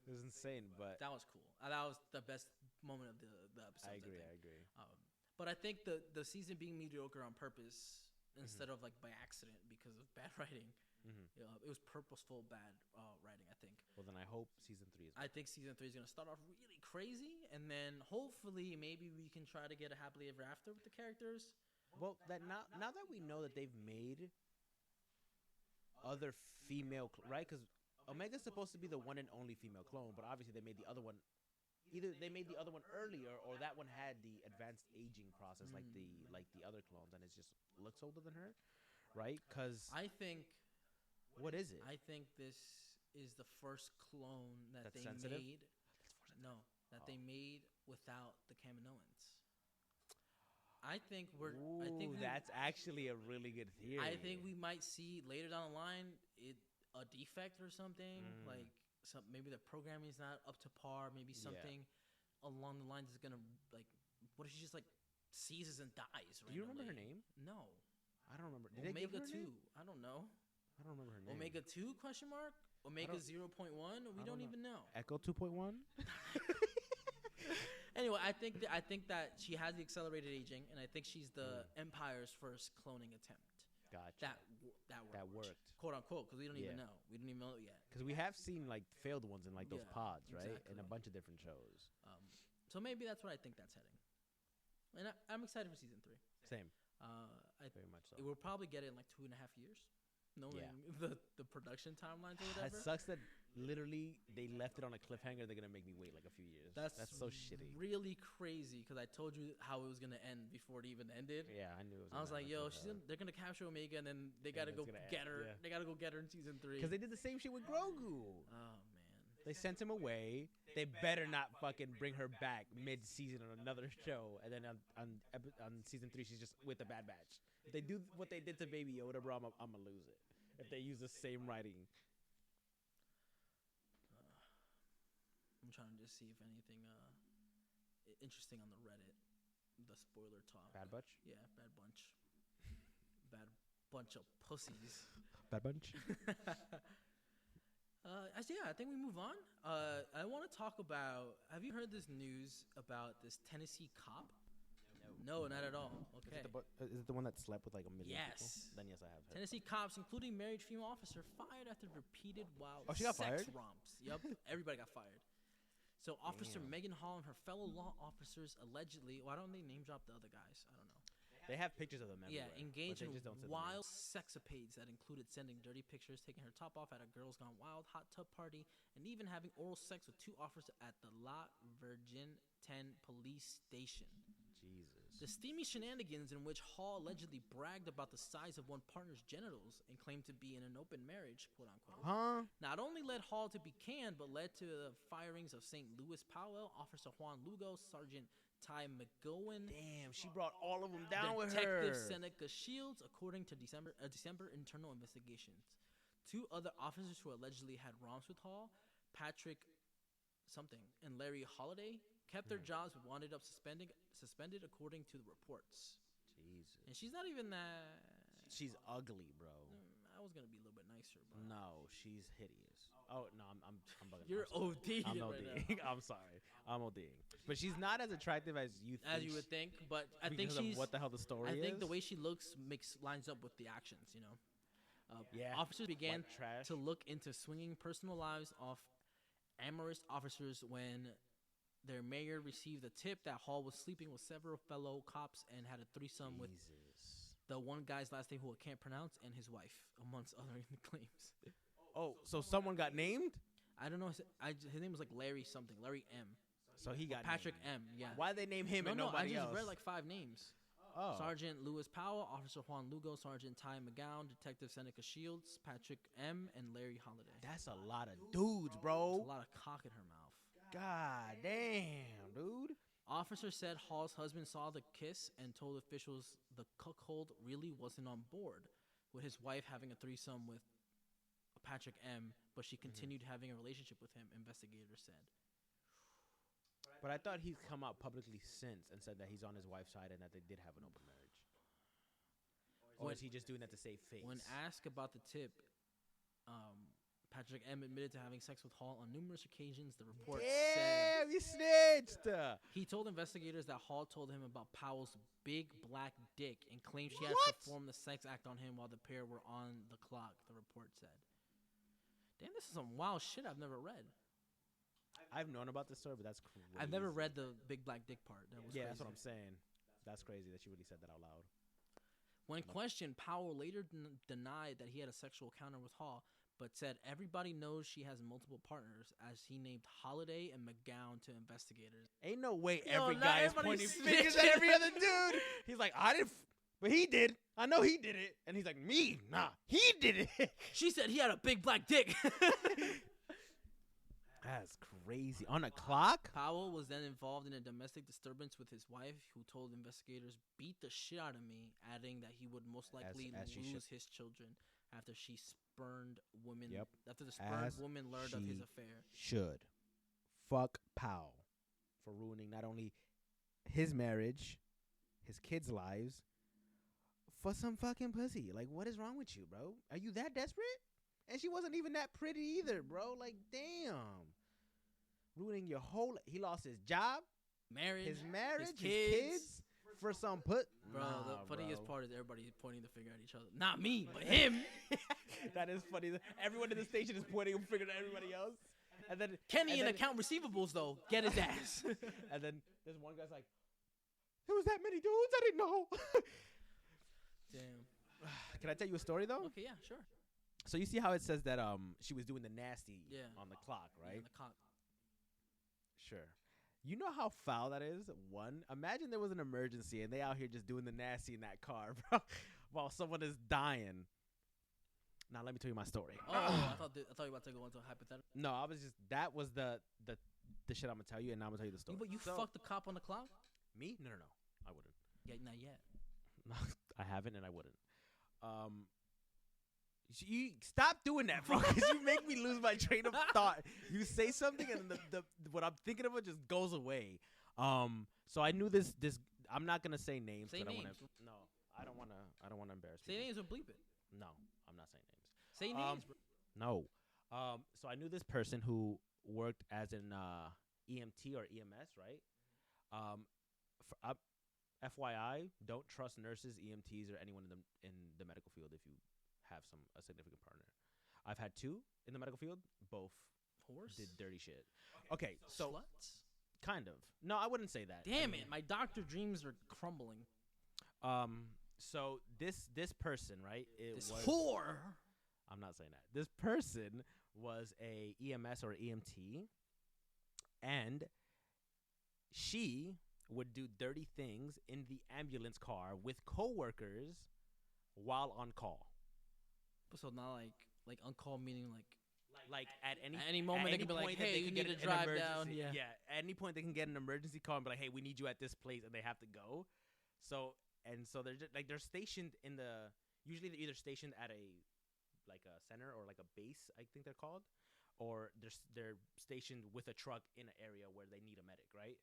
It was insane, but That was cool. That was the best moment of the episode. I agree. But I think the season being mediocre on purpose instead of like by accident because of bad writing. It was purposeful bad writing, I think. Well, then I hope season 3 is. I think season 3 is going to start off really crazy, and then hopefully maybe we can try to get a happily ever after with the characters. Well, that now that we know that they've made other female, right? Because Omega's supposed to be the one and only female clone, but obviously they made the other one. Either they made the other one earlier, or that one had the advanced aging process, like the other clones, and it just looks older than her, right? Because I think what is it? I think this is the first clone that That's they sensitive? made. No, that they made without the Kaminoans. I think That's actually a really good theory. I think we might see later down the line a defect or something like maybe the programming is not up to par. Maybe something along the lines is gonna like what if she just like seizes and dies? Do you remember her name? No, I don't remember. Did they give Omega her a 2. name? I don't know. I don't remember her name. Omega 2 question mark? Omega 0.1? We don't even know. Echo 2.1. Anyway, I think that she has the accelerated aging, and I think she's the Empire's first cloning attempt. Gotcha. That worked. Quote unquote, because we don't even know. We don't even know it yet. Because we have seen like failed ones in like those pods, right? Exactly. In a bunch of different shows. So maybe that's what I think that's heading. And I'm excited for season 3. Same. Very much so. We'll probably get it in like 2.5 years, knowing the production timelines or whatever. It sucks that literally they left it on a cliffhanger. They're gonna make me wait like a few years. That's so shitty. Really crazy because I told you how it was gonna end before it even ended. Yeah, I knew it was. I was like, yo, they're gonna capture Omega and then they gotta go get her. They gotta go get her in season 3. Because they did the same shit with Grogu. Oh man. They sent him away. They better not fucking bring her back mid-season on another show, and then on season 3 she's just with the Bad Batch. If they do what they did to Baby Yoda, bro, I'm gonna lose it. If they use the same writing. I'm trying to just see if anything interesting on the Reddit. The spoiler talk. Bad Bunch? Yeah, Bad Bunch. Bad bunch of pussies. Bad Bunch? I think we move on. I want to talk about. Have you heard this news about this Tennessee cop? No, not at all. Okay. Is it the one that slept with like a million people? Yes. Then yes, I have heard. Tennessee cops, including married female officer, fired after repeated wild she got sex fired? romps. Yep, everybody got fired. So Officer Megan Hall and her fellow law officers allegedly. Why don't they name drop the other guys? I don't know. They have pictures of them everywhere. Yeah, engaged but they in just don't say the wild names. sexapades that included sending dirty pictures, taking her top off at a Girls Gone Wild hot tub party, and even having oral sex with 2 officers at the La Virgin 10 police station. Jesus. The steamy shenanigans in which Hall allegedly bragged about the size of one partner's genitals and claimed to be in an open marriage, quote unquote, not only led Hall to be canned, but led to the firings of St. Louis Powell, Officer Juan Lugo, Sergeant Ty McGowan. Damn, she brought all of them down with her. Detective Seneca Shields, according to December internal investigations. 2 other officers who allegedly had romps with Hall, Patrick something and Larry Holiday, kept their jobs but wound up suspended according to the reports. Jesus. And she's not even that. She's ugly, bro. I was gonna be a little bit nicer, bro. No, she's hideous. Oh no, I'm bugging. You're ODing I'm right ODing. now. I'm sorry. I'm ODing. But she's not as attractive as you think. As you would think, but I think because of she's. what the hell the story is. I think the way she looks lines up with the actions. You know. Officers began to look into swinging personal lives of amorous officers when their mayor received a tip that Hall was sleeping with several fellow cops and had a threesome with the one guy's last name who I can't pronounce and his wife, amongst other claims. Oh, so someone got named? I don't know. His name was like Larry something. Larry M. So he got Patrick named. M. Yeah. Why'd they name him and nobody I else? just read like 5 names. Oh. Sergeant Lewis Powell, Officer Juan Lugo, Sergeant Ty McGowan, Detective Seneca Shields, Patrick M., and Larry Holiday. That's a lot of dudes, bro. That's a lot of cock in her mouth. God damn, dude. Officer said Hall's husband saw the kiss and told officials the cuckold really wasn't on board with his wife having a threesome with Patrick M., but she continued having a relationship with him, investigators said. But I thought he's come out publicly since and said that he's on his wife's side and that they did have an open marriage. Or is he just doing that to save face? When asked about the tip, Patrick M. admitted to having sex with Hall on numerous occasions. The report said he snitched. He told investigators that Hall told him about Powell's big black dick and claimed she had performed the sex act on him while the pair were on the clock, the report said. Damn, this is some wild shit I've never read. I've known about this story, but that's crazy. I've never read the big black dick part. That was crazy. That's what I'm saying. That's crazy that she really said that out loud. When questioned, Powell later denied that he had a sexual encounter with Hall, but said everybody knows she has multiple partners, as he named Holiday and McGowan to investigators. Ain't no way Yo, every not guy is everybody's pointing fingers at snitching. every other dude. He's like, I didn't, but he did. I know he did it. And he's like, me? Nah, he did it. She said he had a big black dick. That's crazy. On a clock? Powell was then involved in a domestic disturbance with his wife, who told investigators, "Beat the shit out of me," adding that he would most likely As she lose should. his children after she spurned women. Yep. After the spurned As woman learned of his she affair. Should. Fuck Powell for ruining not only his marriage, his kids' lives, for some fucking pussy. Like, what is wrong with you, bro? Are you that desperate? And she wasn't even that pretty either, bro. Like, damn. Ruining your whole... He lost his job, Marriage, his marriage, his kids. kids for some put... Bro, Nah, the funniest bro. part is everybody pointing the finger at each other. Not me, but him. That is funny. Everyone in the station is pointing a finger at everybody else. And then Kenny and in then- account receivables, though, get his ass. And then there's one guy's like, there was that many dudes? I didn't know. Damn. Can I tell you a story, though? Okay, yeah, sure. So you see how it says that she was doing the nasty Yeah. on the clock, right? Yeah, the cock. Sure. You know how foul that is? One, imagine there was an emergency and they out here just doing the nasty in that car, bro, while someone is dying. Now let me tell you my story. Oh, I thought you were about to go into a hypothetical. No, I was just that was the shit I'm gonna tell you, and now I'm gonna tell you the story. But you So- fucked the cop on the clock? Me? No, I wouldn't. Yeah, not yet. I haven't, and I wouldn't. You stop doing that, bro. 'Cause you make me lose my train of thought. You say something, and the what I'm thinking of it just goes away. So I knew this. I'm not gonna say names. Say but names. No, I don't wanna embarrass Say people. names or bleep it. No, I'm not saying names. Say names, bro. No. So I knew this person who worked as an EMT or EMS, right? FYI, don't trust nurses, EMTs, or anyone in the medical field if you have a significant partner. I've had two in the medical field. Both Horse? did dirty shit. Okay, so Sluts? kind of. No, I wouldn't say that. Damn it, my doctor dreams are crumbling. So this person, right? It This was. whore. I'm not saying that. This person was a EMS or EMT, and she would do dirty things in the ambulance car with coworkers while on call. So not like on call, meaning Like at any moment they could be like, point that hey, they you could need get to an drive down. emergency- Yeah. At any point they can get an emergency call and be like, hey, we need you at this place, and they have to go. So they're just, like they're stationed in the. Usually they're either stationed at a center or like a base, I think they're called, or they're stationed with a truck in an area where they need a medic, right?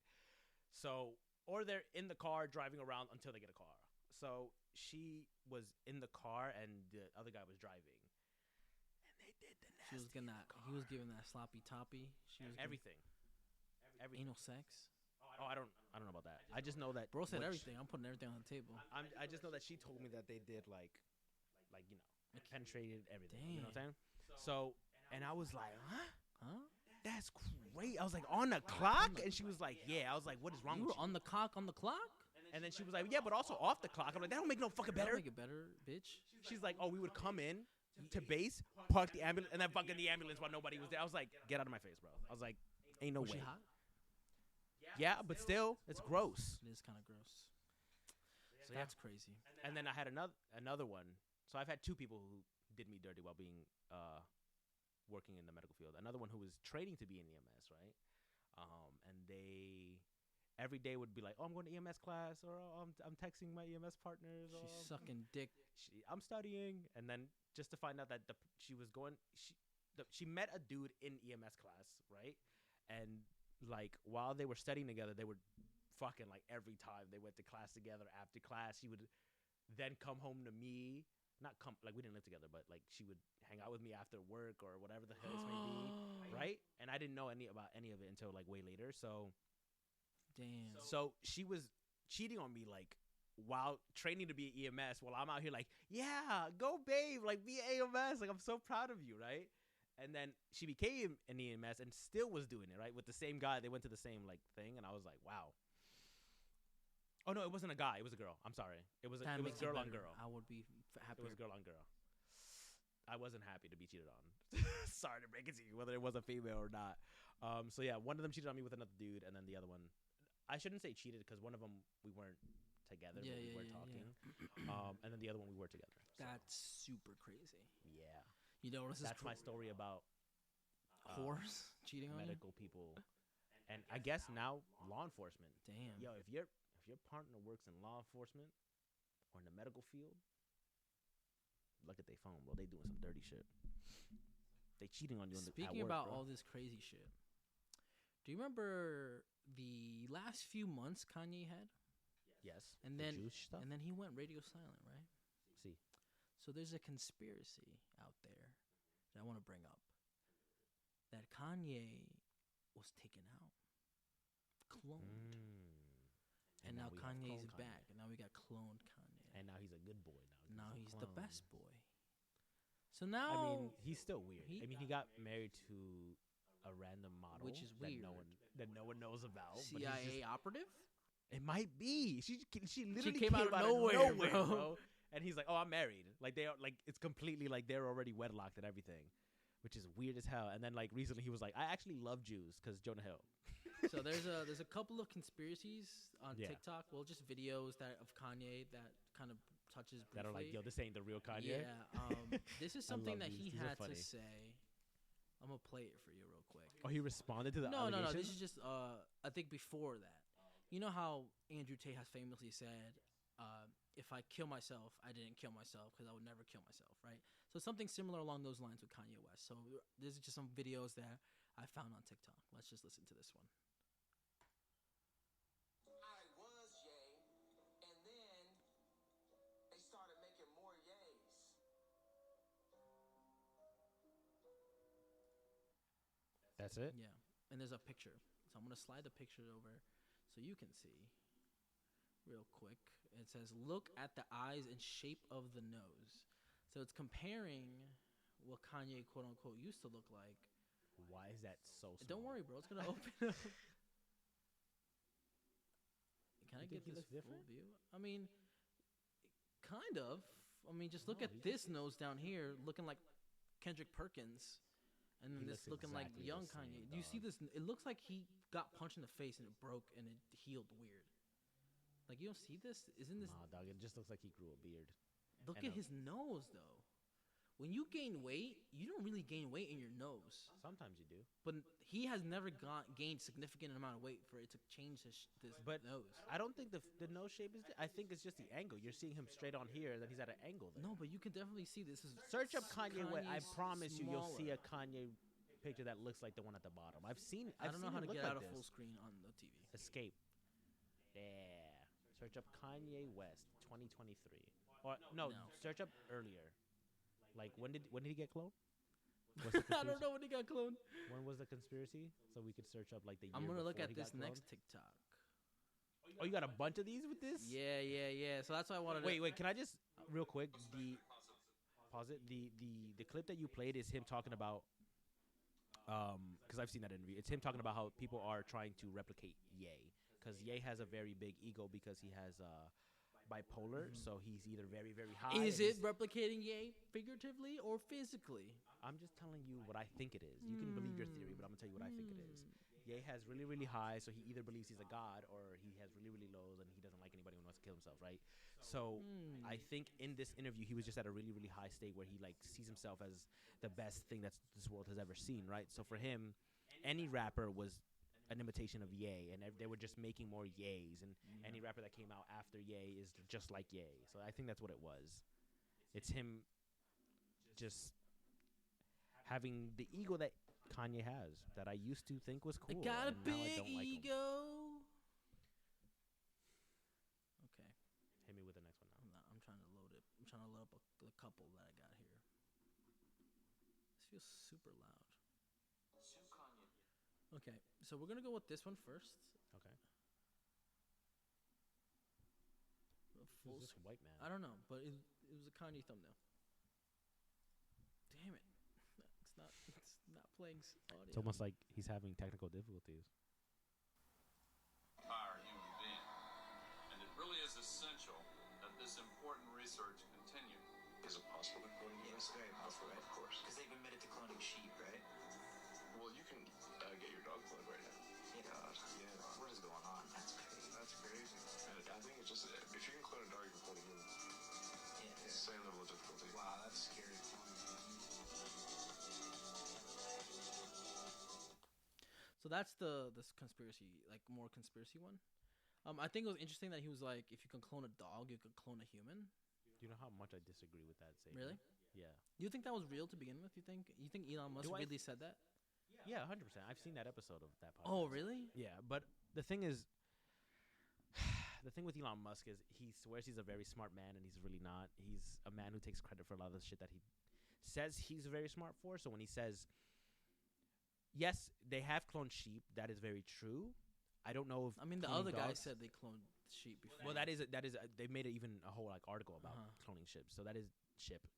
So or they're in the car driving around until they get a car. So she was in the car and the other guy was driving, and they did the nasty. She was getting that. He was giving that sloppy toppy. She was giving everything. anal sex. Oh, I don't know about that. I just know that Bro said what everything. I'm putting everything on the table. I just know that she told me that they did like you know, penetrated everything. You know what I'm saying? So, and I was like, huh? Huh? That's great. I was like, on the clock? And she was like, yeah. I was like, what is wrong You with were you? on the clock on the clock? And then she was like, yeah, but also off the clock. I'm like, that don't make no fucking That'll better. make it better, bitch. She's like, oh, we would come in to base, park the ambulance, and then fucking the ambulance while nobody was there. I was like, get out of my face, bro. I was like, ain't no Was way. she hot? Yeah, but still, it's gross. It is kind of gross. So That's crazy. And then I had another one. So I've had two people who did me dirty while being working in the medical field. Another one who was training to be in EMS, right? And they every day would be like, "Oh, I'm going to EMS class," or oh, "I'm texting my EMS partners." Or, She's sucking dick. I'm studying, and then just to find out that she met a dude in EMS class, right? And like while they were studying together, they were fucking like every time they went to class together. After class, she would then come home to me. Not come like we didn't live together, but like she would hang out with me after work or whatever the case may be, right? And I didn't know about any of it until like way later. So Damn. so she was cheating on me like while training to be EMS while I'm out here like, yeah, go babe, like be EMS, like I'm so proud of you, right? And then she became an EMS and still was doing it, right? With the same guy. They went to the same like thing, and I was like, wow. Oh no, it wasn't a guy. It was a girl. I'm sorry. It was That it was makes it girl on better. girl. I would be It happier. was girl on girl. I wasn't happy to be cheated on. Sorry to break it to you, whether it was a female or not. So yeah, one of them cheated on me with another dude, and then the other one, I shouldn't say cheated because one of them we weren't together, Yeah, but we yeah, were yeah, talking. And then the other one we were together. So, That's super crazy. yeah, You know, this is that's my story about horse cheating on medical people, and I guess now law enforcement. you. Damn. Yo, if your partner works in law enforcement or in the medical field, look at their phone, bro. They doing some dirty shit. They cheating on you. Speaking at work, about bro. all this crazy shit, do you remember the last few months Kanye had? Yes, And the then Jewish stuff. and then he went radio silent, right? See, So there's a conspiracy out there that I want to bring up that Kanye was taken out, cloned, and now we have Kanye's clone back, and now we got cloned Kanye. and now he's a good boy. Now a he's the clone. best boy. So now, I mean, he's still weird. he- I mean, he got married to a random model, Which is that weird. no one knows about. But he's CIA just, operative. it might be. She literally came out of nowhere, bro. And he's like, "Oh, I'm married." Like they are like it's completely like they're already wedlocked and everything, which is weird as hell. And then like recently he was like, "I actually love Jews because Jonah Hill." So there's a couple of conspiracies on Yeah. TikTok. Well, just videos that of Kanye that kind of touches briefly. That are like, "Yo, this ain't the real Kanye." Yeah. This is something love that these. he These are had to funny. say. I'm gonna play it for you real quick. Oh, he responded to the No. allegation? This is just I think before that. You know how Andrew Tate has famously said, if I kill myself, I didn't kill myself because I would never kill myself, right? So something similar along those lines with Kanye West. So there's just some videos that I found on TikTok. Let's just listen to this one. I was Ye, and then they started making more Yays. That's it. Yeah, and there's a picture. So I'm gonna slide the picture over so you can see real quick. It says, "Look at the eyes and shape of the nose." So it's comparing what Kanye quote unquote used to look like. Why is that so small? Don't worry, bro. It's gonna open up. Can I You get think he this looks full different? view? I mean, kind of. I mean, just look No, at he this nose down here, looking like Kendrick Perkins, and then He this looks looking like exactly the young same, Kanye. Do you see dog. this? It looks like he got punched in the face and it broke and it healed weird. Like, you don't see this? Isn't this? Nah, dog. It just looks like he grew a beard. Look and at a- his nose, though. When you gain weight, you don't really gain weight in your nose. Sometimes you do. But he has never gained significant amount of weight for it to change this But nose. I don't think the nose shape is. I think it's just the angle. You're seeing him straight on here, then he's at an angle there. No, but you can definitely see this is. Search up Kanye West. I Kanye's promise you, you'll see a smaller. Kanye picture that looks like the one at the bottom. I've seen. I don't know seen how him to look get like out of this. full screen on the TV. Escape. Yeah. Search up Kanye West 2023. Or no, No. search up earlier. Like when did he get cloned? I don't know when he got cloned. When was the conspiracy? So we could search up like the year. I'm gonna look before at he this got next cloned. TikTok. Oh, you got a bunch of these with this? Yeah. So that's why I wanted. Wait. Can I just real quick pause it? The clip that you played is him talking about. Because I've seen that interview. It's him talking about how people are trying to replicate Ye. Because Ye has a very big ego because he has bipolar. So he's either very, very high. Is and it replicating Ye figuratively or physically? I'm just telling you what I think it is. You can believe your theory, but I'm gonna tell you what I think it is. Ye has really, really high, so he either believes he's a god or he has really, really lows and he doesn't like anybody who wants to kill himself, right? So I think in this interview he was just at a really, really high state where he like sees himself as the best thing that this world has ever seen, right? So for him, any rapper was an imitation of Ye, and they were just making more Ye's, and any rapper that came out after Ye is just like Ye. So I think that's what it was. It's him just having the ego that Kanye has that I used to think was cool. I got a and now I big don't like 'em. ego. Okay, Hit me with the next one now. I'm trying to load it. I'm trying to load up a couple that I got here. This feels super loud. Sue Kanye. Okay, so we're gonna go with this one first. Okay. A full Who's this white man? I don't know, but it was a Kanye thumbnail. Damn it. It's not playing audio. It's almost like he's having technical difficulties. Higher human being. And it essential that this important research continue. Is it possible to clone humans? It's very possible, right? Of course. Because they've admitted to cloning sheep, right? Well, you can get your dog cloned right now. Yeah. God, yeah. What is going on? That's crazy. That's crazy. And I think it's just, if you can clone a dog, you can clone a human. Yeah. Same level of difficulty. Wow, that's scary. So that's this conspiracy, like more conspiracy one. I think it was interesting that he was like, if you can clone a dog, you could clone a human. Do you know how much I disagree with that statement? Really? Yeah. Do you think that was real to begin with? You think Elon Musk Do I- really said that? Yeah, 100%. I've seen that episode of that podcast. Oh, really? Yeah, but the thing is, the thing with Elon Musk is he swears he's a very smart man, and he's really not. He's a man who takes credit for a lot of the shit that he says he's very smart for. So when he says, yes, they have cloned sheep, that is very true. I don't know if I mean, the cloning other guy dogs- said they cloned sheep before. Well, they made even a whole like article about cloning sheep. So that is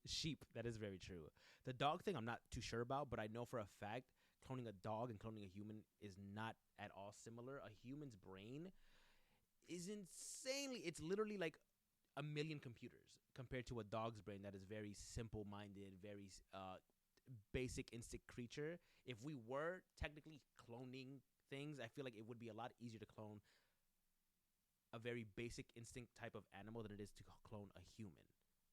sheep. That is very true. The dog thing, I'm not too sure about, but I know for a fact cloning a dog and cloning a human is not at all similar. A human's brain is insanely. It's literally like a million computers compared to a dog's brain that is very simple-minded, very basic instinct creature. If we were technically cloning things, I feel like it would be a lot easier to clone a very basic instinct type of animal than it is to clone a human.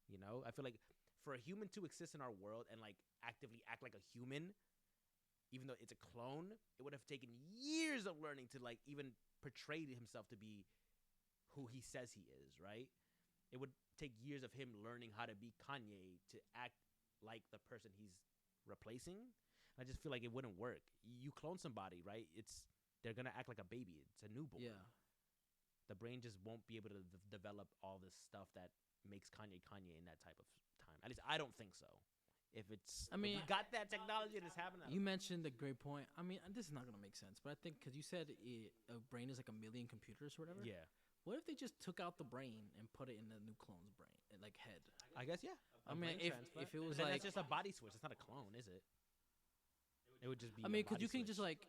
You know, I feel like for a human to exist in our world and like actively act like a human, even though it's a clone, it would have taken years of learning to like even portray himself to be who he says he is, right? It would take years of him learning how to be Kanye to act like the person he's replacing. I just feel like it wouldn't work. You clone somebody, right? They're gonna act like a baby. It's a newborn. Yeah. The brain just won't be able to develop all this stuff that makes Kanye in that type of time. At least I don't think so. If we got that technology and it's happening. You mentioned a great point. I mean, this is not gonna make sense, but I think because you said a brain is like a million computers or whatever. Yeah. What if they just took out the brain and put it in the new clone's brain, like head? I guess yeah. I mean, if it was then like, that's just a body switch. It's not a clone, is it? It would just be. I mean, because you can just like,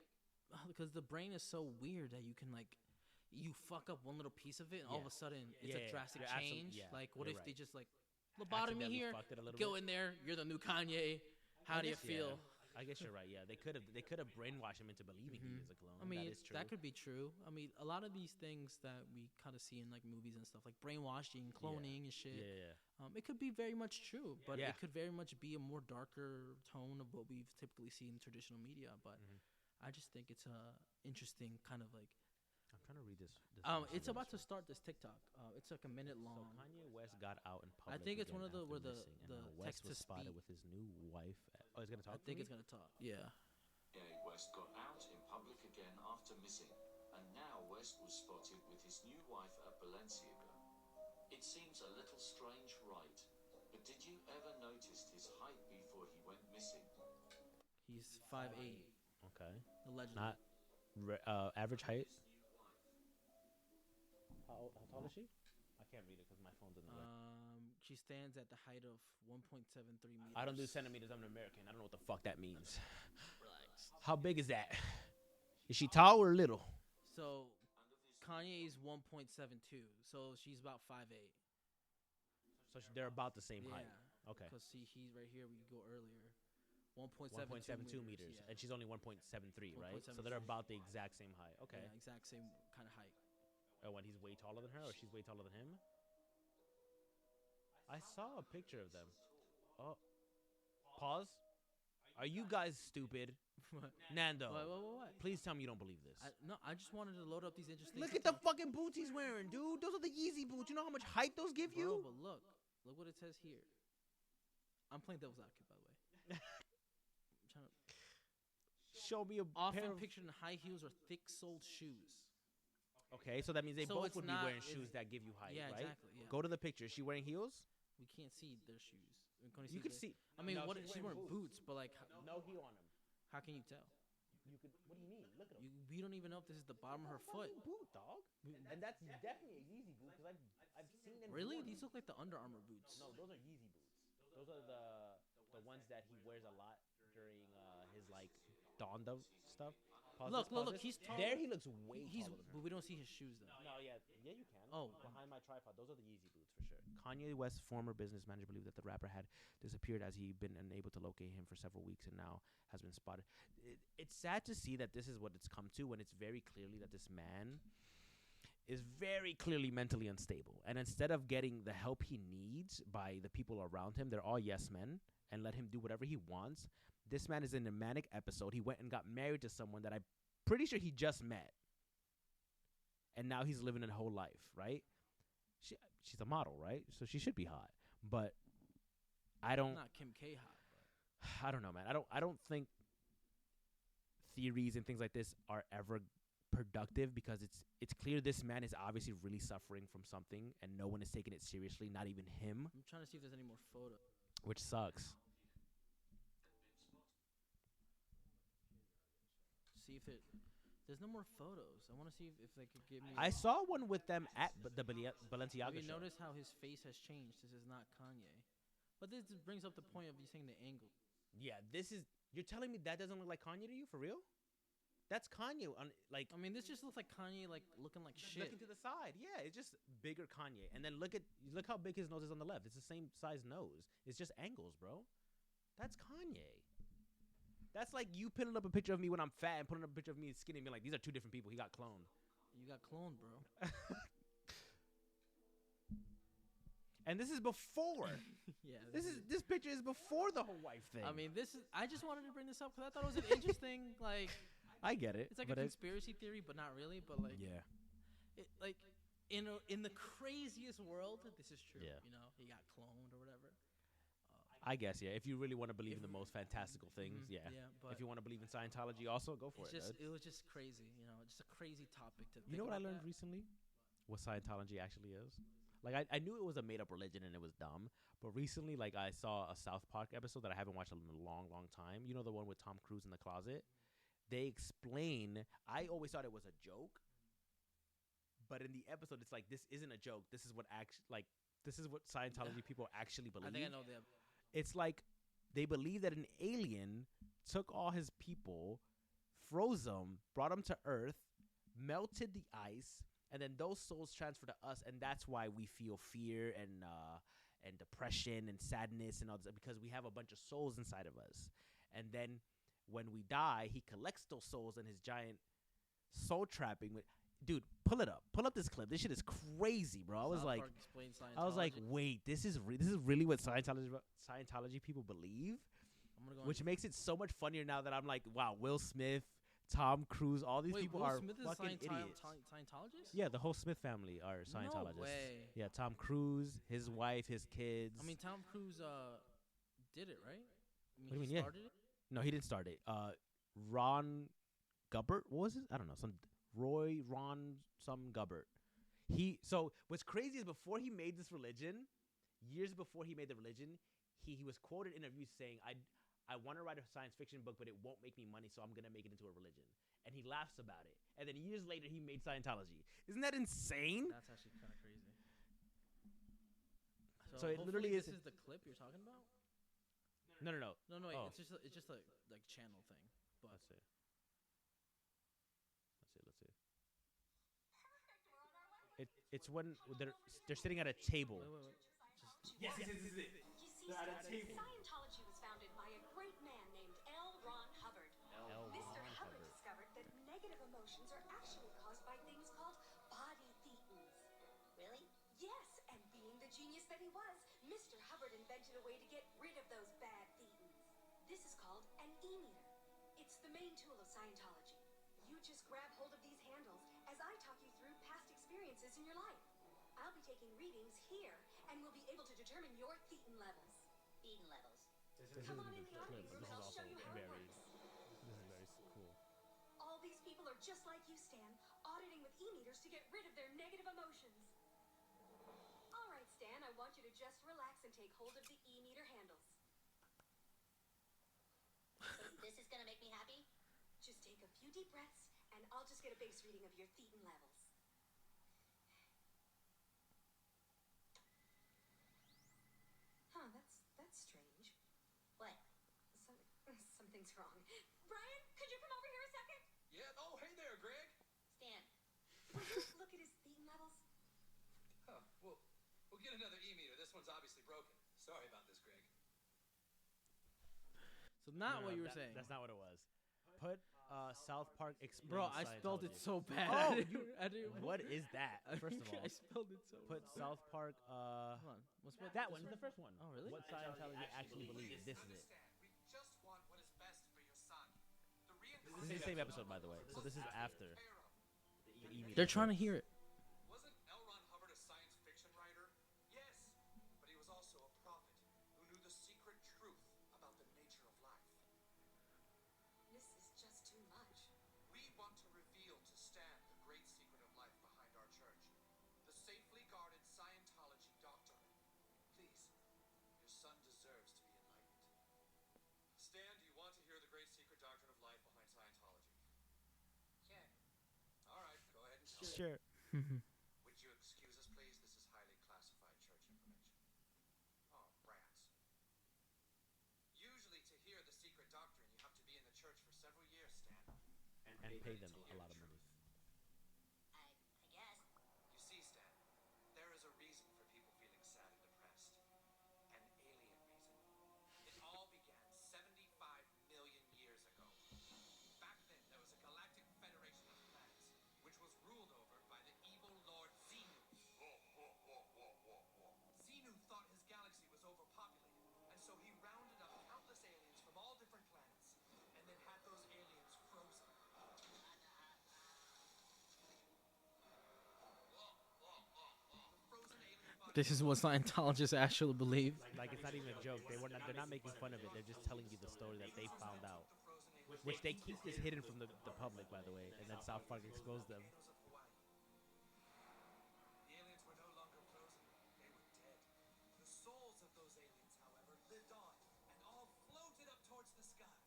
because the brain is so weird that you can like, you fuck up one little piece of it and all of a sudden it's a drastic change. Like, what if they just like lobotomy here, go in there, you're the new Kanye. How do you feel? I guess you're right. Yeah, they could have brainwashed him into believing he is a clone. I mean, that is true. that could be true. I mean, a lot of these things that we kind of see in like movies and stuff, like brainwashing, cloning, and shit. Yeah. It could be very much true, but Yeah. it could very much be a more darker tone of what we've typically seen in traditional media. But I just think it's a interesting kind of like. I'm trying to read this. It's about to start this TikTok. It's like a minute So long. Kanye West got out in public. I think it's again one of the after where the missing, and now text West to was spotted speech. with his new wife. Oh, he's gonna talk. I think to it's gonna talk. Yeah. West got out in public again after missing, and now West was spotted with his new wife at Balenciaga. It seems a little strange, right? But did you ever notice his height before he went missing? He's 5'8". Okay. Allegedly. Not average height. How tall is she? I can't read it because my phone's in the way. She stands at the height of 1.73 meters. I don't do centimeters. I'm an American. I don't know what the fuck that means. Relax. How big is that? Is she tall or little? So Kanye's 1.72. So she's about 5'8". So they're about the same Yeah. height. Okay. Because see, he's right here. We go earlier. 1.72 1.72 meters, yeah. and she's only 1.73, right? So they're 1.73. about the exact same height. Okay. Yeah, exact same kind of height. Oh, when he's way taller than her, or she's way taller than him? I saw a picture of them. Oh. Pause. Are you guys stupid? Nando, What? please tell me you don't believe this. No, I just wanted to load up these interesting. Look at the fucking boots he's wearing, dude. Those are the Yeezy boots. You know how much height those give Bro, you? but look what it says here. I'm playing devil's advocate, by the way. I'm trying to Show me a pair often of... pictured in high heels or thick-soled shoes. Okay, so that means they So both it's would be not- wearing it's- shoes that give you height, Yeah, right? exactly. Yeah. Go to the picture. Is she wearing heels? We can't see their shoes. We can You can the- see. I mean, No, what? She's wearing boots, but like, No heel on them. how can you tell? You could. What do you mean? Look at them. We don't even know if this is the bottom of her foot. Boot, dog. And that's definitely a Yeezy boot because I've seen them. Really? worn These them. look like the Under Armour boots. No, those are Yeezy boots. Those are the ones that he wears a lot during his like Donda stuff. Pause Look, this, look, pause look, this. he's tall. There he looks way He's, taller than her. but we don't see his shoes though. No, yeah, you can. Oh. Behind my tripod. Those are the Yeezy boots for sure. Kanye West's former business manager believed that the rapper had disappeared as he'd been unable to locate him for several weeks and now has been spotted. It's sad to see that this is what it's come to when it's very clearly that this man is very clearly mentally unstable. And instead of getting the help he needs by the people around him, they're all yes men and let him do whatever he wants. This man is in a manic episode. He went and got married to someone that I'm pretty sure he just met. And now he's living a whole life, right? She's a model, right? So she should be hot. But I don't Not Kim K hot, but I don't know, man. I don't think theories and things like this are ever productive because it's clear this man is obviously really suffering from something and no one is taking it seriously, not even him, I'm trying to see if there's any more photos. which sucks. See if there's no more photos. I want to see if they could give me. I saw one with them at the Balenciaga Have you show. notice how his face has changed? This is not Kanye. But this brings up the point of you saying the angle. Yeah, you're telling me that doesn't look like Kanye to you, for real? That's Kanye on like I mean, this just looks like Kanye like looking like shit. looking to the side. Yeah, it's just bigger Kanye. And then look how big his nose is on the left. It's the same size nose. It's just angles, bro. That's Kanye. That's like you putting up a picture of me when I'm fat and putting up a picture of me skinny and being like, these are two different people. He got cloned. You got cloned, bro. And this is before. Yeah. This picture is before the whole wife thing. I mean, I just wanted to bring this up because I thought it was an interesting like. I get it. It's like but a conspiracy theory, but not really. But like, yeah. like in the craziest world, this is true. Yeah. You know, he got cloned or whatever. I guess, yeah. If you really want to believe in the most fantastical things, yeah. Yeah, but if you want to believe in Scientology, also go for it's it. just dude. it was just crazy. You know, just a crazy topic to. You know what I learned recently? What Scientology actually is? Like, I knew it was a made-up religion and it was dumb, but recently, like, I saw a South Park episode that I haven't watched in a long, long time. You know the one with Tom Cruise in the closet? They explain, I always thought it was a joke, but in the episode, it's like, this isn't a joke. This is what this is what Scientology people actually believe. I think I know that. It's like they believe that an alien took all his people, froze them, brought them to Earth, melted the ice, and then those souls transfer to us, and that's why we feel fear and depression and sadness and all this, because we have a bunch of souls inside of us. And then when we die, he collects those souls in his giant soul trapping. Dude, pull it up. Pull up this clip. This shit is crazy, bro. I was like, wait, this is really what Scientology people believe? Which makes it so much funnier now that I'm like, wow, Will Smith, Tom Cruise, all these people Will are Smith is fucking idiots. Scientologist? Yeah, the whole Smith family are Scientologists. No way. Yeah, Tom Cruise, his wife, his kids. I mean, Tom Cruise did it, right? I mean, What do you mean, he yeah. started it? No, he didn't start it. Ron Gubbert, what was it? I don't know. Some Gubbert. So what's crazy is before he made this religion, years before he made the religion, he was quoted in interviews saying, I want to write a science fiction book, but it won't make me money, so I'm going to make it into a religion. And he laughs about it. And then years later, he made Scientology. Isn't that insane? That's actually kind of crazy. So it literally this is the clip you're talking about? No. No, wait, Oh. it's just a like channel thing. But Let's see. It's when they're sitting at a table. wait. Just Yes, this is it. You see, They're at a table. Scientology was founded by a great man named L. Ron Hubbard. Mr. Hubbard discovered that negative emotions are actually caused by things called body thetans. Really? Yes, and being the genius that he was, Mr. Hubbard invented a way to get rid of those bad thetans. This is called an e-meter. It's the main tool of Scientology. You just grab hold of these handles as I talk you through past experiences in your life. I'll be taking readings here, and we'll be able to determine your thetan levels. Eden levels. Come on in the audience room, and I'll show you how it very works. cool. All these people are just like you, Stan, auditing with e-meters to get rid of their negative emotions. All right, Stan, I want you to just relax and take hold of the e-meter handles. So this is gonna make me happy? Just take a few deep breaths, and I'll just get a base reading of your thetan levels. Huh, that's strange. What? Something's wrong. Brian, could you come over here a second? Yeah, one's obviously broken. Sorry about this, Greg. So not No, what you were that- saying. That's not what it was. Put South Park explains Bro, I spelled it Scientology. so bad. Oh, I didn't- What is that? First of all, I spelled it so put bad. South Park. Hold on. What's what? That one, the first one. Oh, really? What Scientology actually believes. This is it. Understand, we just want what is best for your son. The This is the same episode, by the way. So this is after the E-meter. They're trying to hear it. Wasn't L. Ron Hubbard a science fiction writer? Yes, but he was also a prophet who knew the secret truth about the nature of life. This is just too much. We want to reveal to Stan the great secret of life behind our church, the safely guarded Scientology doctrine. Please, your son deserves to be enlightened. Stan, do you want to hear the great secret doctrine of life behind Scientology? Sure. All right, go ahead and tell me. Sure. Would you excuse us, please? This is highly classified church information. Oh, rats. Usually, to hear the secret doctrine, you have to be in the church for several years, Stan. And pay them a lot of money. I guess. You see, Stan, there is a reason for people feeling sad and depressed. An alien reason. It all began 75 million years ago. Back then, there was a galactic federation of planets, which was ruled over by the evil Lord Xenu. Xenu thought his galaxy was overpopulated, and so he rounded up countless aliens from all different planets, and then had those aliens frozen. The frozen alien bodies This is what Scientologists actually believe. Like it's not even a joke. They're not making fun of it. They're just telling you the story that they found out. the frozen aliens Which they keep this hidden from the public, by the way, and then South Park exposed them. volcanoes of Hawaii. The aliens were no longer frozen. They were dead. The souls of those aliens, however, lived on and all floated up towards the sky.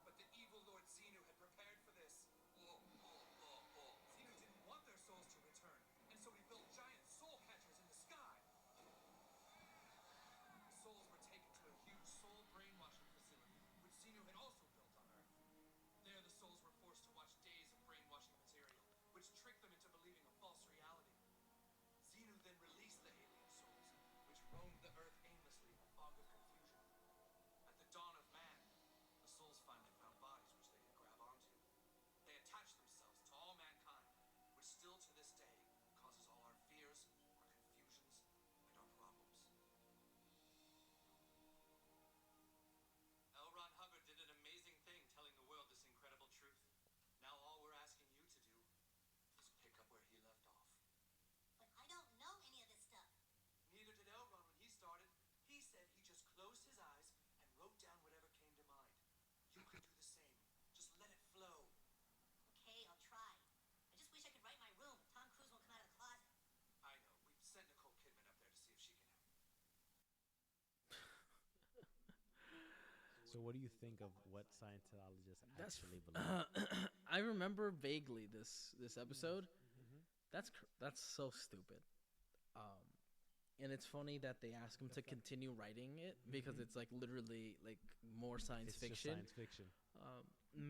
But the evil Lord Xenu had prepared for this. Xenu didn't want their souls to return, and so he built giant soul catchers in the sky. The souls were taken to a huge soul brainwashing facility, which Xenu had also built on Earth. There, the souls were forced to watch days of brainwashing material, which tricked them into believing a false reality. Xenu then released the alien souls, which roamed the Earth aimlessly in a fog of confusion. At the dawn of man, the souls finally found bodies which they could grab onto. They attached themselves to all mankind, which still to this day causes all our fears, our confusions, and our problems. L. Ron Hubbard did an amazing thing telling the world this incredible truth. Now all we're asking you to do is pick up where he left off. But I don't know any of this stuff. Neither did L. Ron when he started. He said he just closed his eyes and wrote down whatever came to mind. You can do the same. Just let it flow. Okay, I'll try. I just wish I could write my room. Tom Cruise won't come out of the closet. I know. We've sent Nicole Kidman up there to see if she can help. So what do you think of what Scientologists That's actually believe? I remember vaguely this episode. That's so stupid. And it's funny that they ask him to continue writing it because it's like literally like more science It's just fiction. science fiction.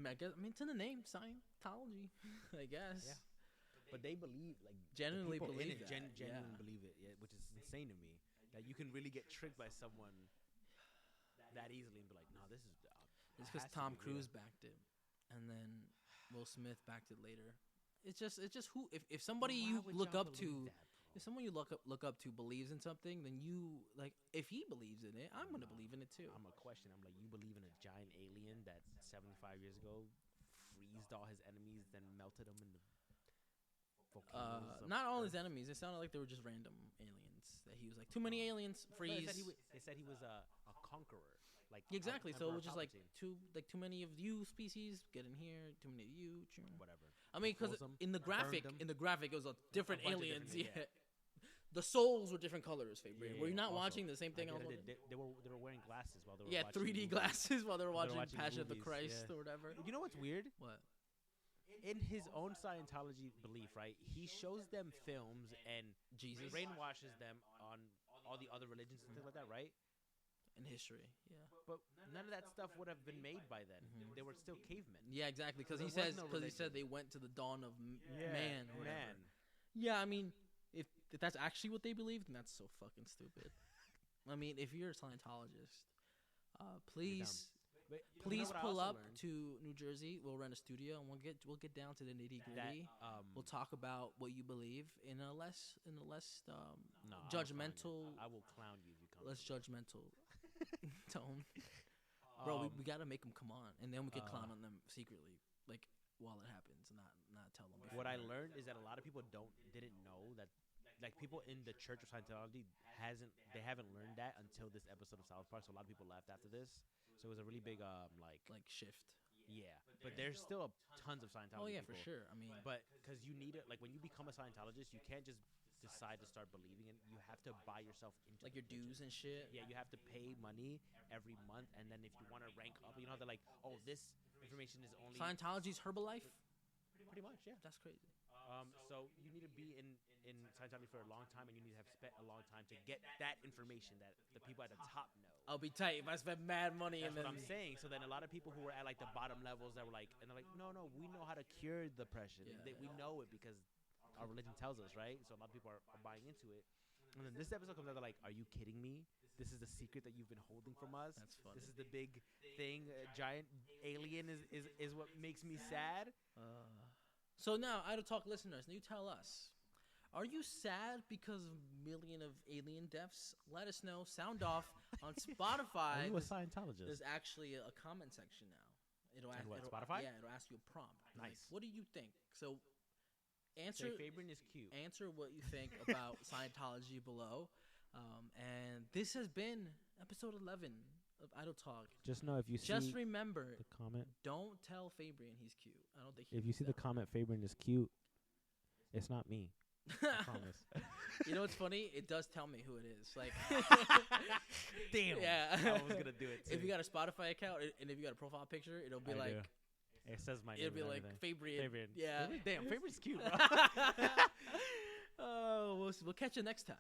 I guess, I mean, it's in the name, Scientology, I guess. Yeah. But they believe, like, the Genuinely people in believe it that, genuinely yeah. believe it, yeah, which is insane to me. That you can really get tricked by someone that easily and be like, no, this is. It's because Tom Cruise backed it, and then Will Smith backed it later. It's just who if somebody you look up to, if someone you look up to believes in something, then you like if he believes in it, I'm gonna believe in it too. I'm a question. I'm like, you believe in a giant alien that 75 years ago freezed all his enemies, then melted them into volcanoes? of Not all his Earth? enemies. It sounded like they were just random aliens. That he was like too many aliens, No, freeze. they said he was a conqueror. Like Exactly. So it was just like Palpatine. too many of you species get in here. Too many of you. whatever. I mean, because Froze 'em, in the graphic, burned 'em. it was a different bunch of aliens. different- Yeah. The souls were different colors, Fabrian. Yeah, Were you not also, watching the same thing? I I was did. watching? They were wearing glasses while they were Yeah, watching 3D movies. glasses while they were They were watching watching Passion of the movies, Christ yeah. or whatever. You know what's weird? What? In his own Scientology belief, right? He shows them films and Jesus brainwashes them on all the other religions and things like that, right? in history. Yeah. But none of that stuff would have been made by then. They were still cavemen. Yeah, exactly. Because There he was says no because he said religion. they went to the dawn of man. or whatever. man. Yeah, I mean, if if that's actually what they believe, then that's so fucking stupid. I mean, if you're a Scientologist, please. But you know Please what I pull also up learned? to New Jersey. We'll rent a studio and we'll get down to the nitty gritty. We'll talk about what you believe in a less No, I will clown you. judgmental, I will clown you if you come. less judgmental tone. Bro, we gotta make them come on, and then we could clown on them secretly, like while it happens, not tell them. What I learned is that a lot of people didn't know that, like people in the Church of Scientology haven't learned that until this episode of South Park. So a lot of people left after this. So it was a really big like shift. yeah. But there's still tons of Scientology. Oh yeah, people. for sure. I mean, But because you need it, like when you become a Scientologist, you can't just decide to start believing it. You have to buy yourself into like the your dues and shit. Yeah, you have to pay money every month, and then if you want to rank up, you know, they're like, oh, this information is only Scientology's Herbalife. pretty much, yeah. That's crazy. So you need to be in Scientology for a long time, and you need to have spent a long time to get that information that the people at the top know. I'll be tight if I spend mad money That's and what then I'm saying. So then a lot of people who were at like the bottom levels that were like, and they're like, no, we know how to cure depression. Yeah. We know it because our religion tells us, right? So a lot of people are buying into it. And then this episode comes out, they're like, are you kidding me? This is the secret that you've been holding from us. That's funny. This is the big thing. A giant alien is what makes me sad. So now, Idle Talk listeners, you tell us, are you sad because of million of alien deaths? Let us know. Sound off on Spotify. Are you a Scientologist? There's actually a comment section now. It'll On what, it'll- Spotify? Yeah, it'll ask you a prompt. Like, Nice. what do you think? So answer Say Fabian is cute. answer what you think about Scientology below. And this has been episode 11 of Idle Talk. Just know if you see Just remember, the comment, don't tell Fabian he's cute. I don't think he if you needs see the that. comment Fabian is cute, it's not me. I promise. You know what's funny? It does tell me who it is. Like, Damn. yeah. I was gonna do it too. If you got a Spotify account and if you got a profile picture, it'll be I do. like It says my name. it'll be and like everything. Fabrian. Yeah. Fabian. Damn, Fabian's cute, bro. Oh, we'll catch you next time.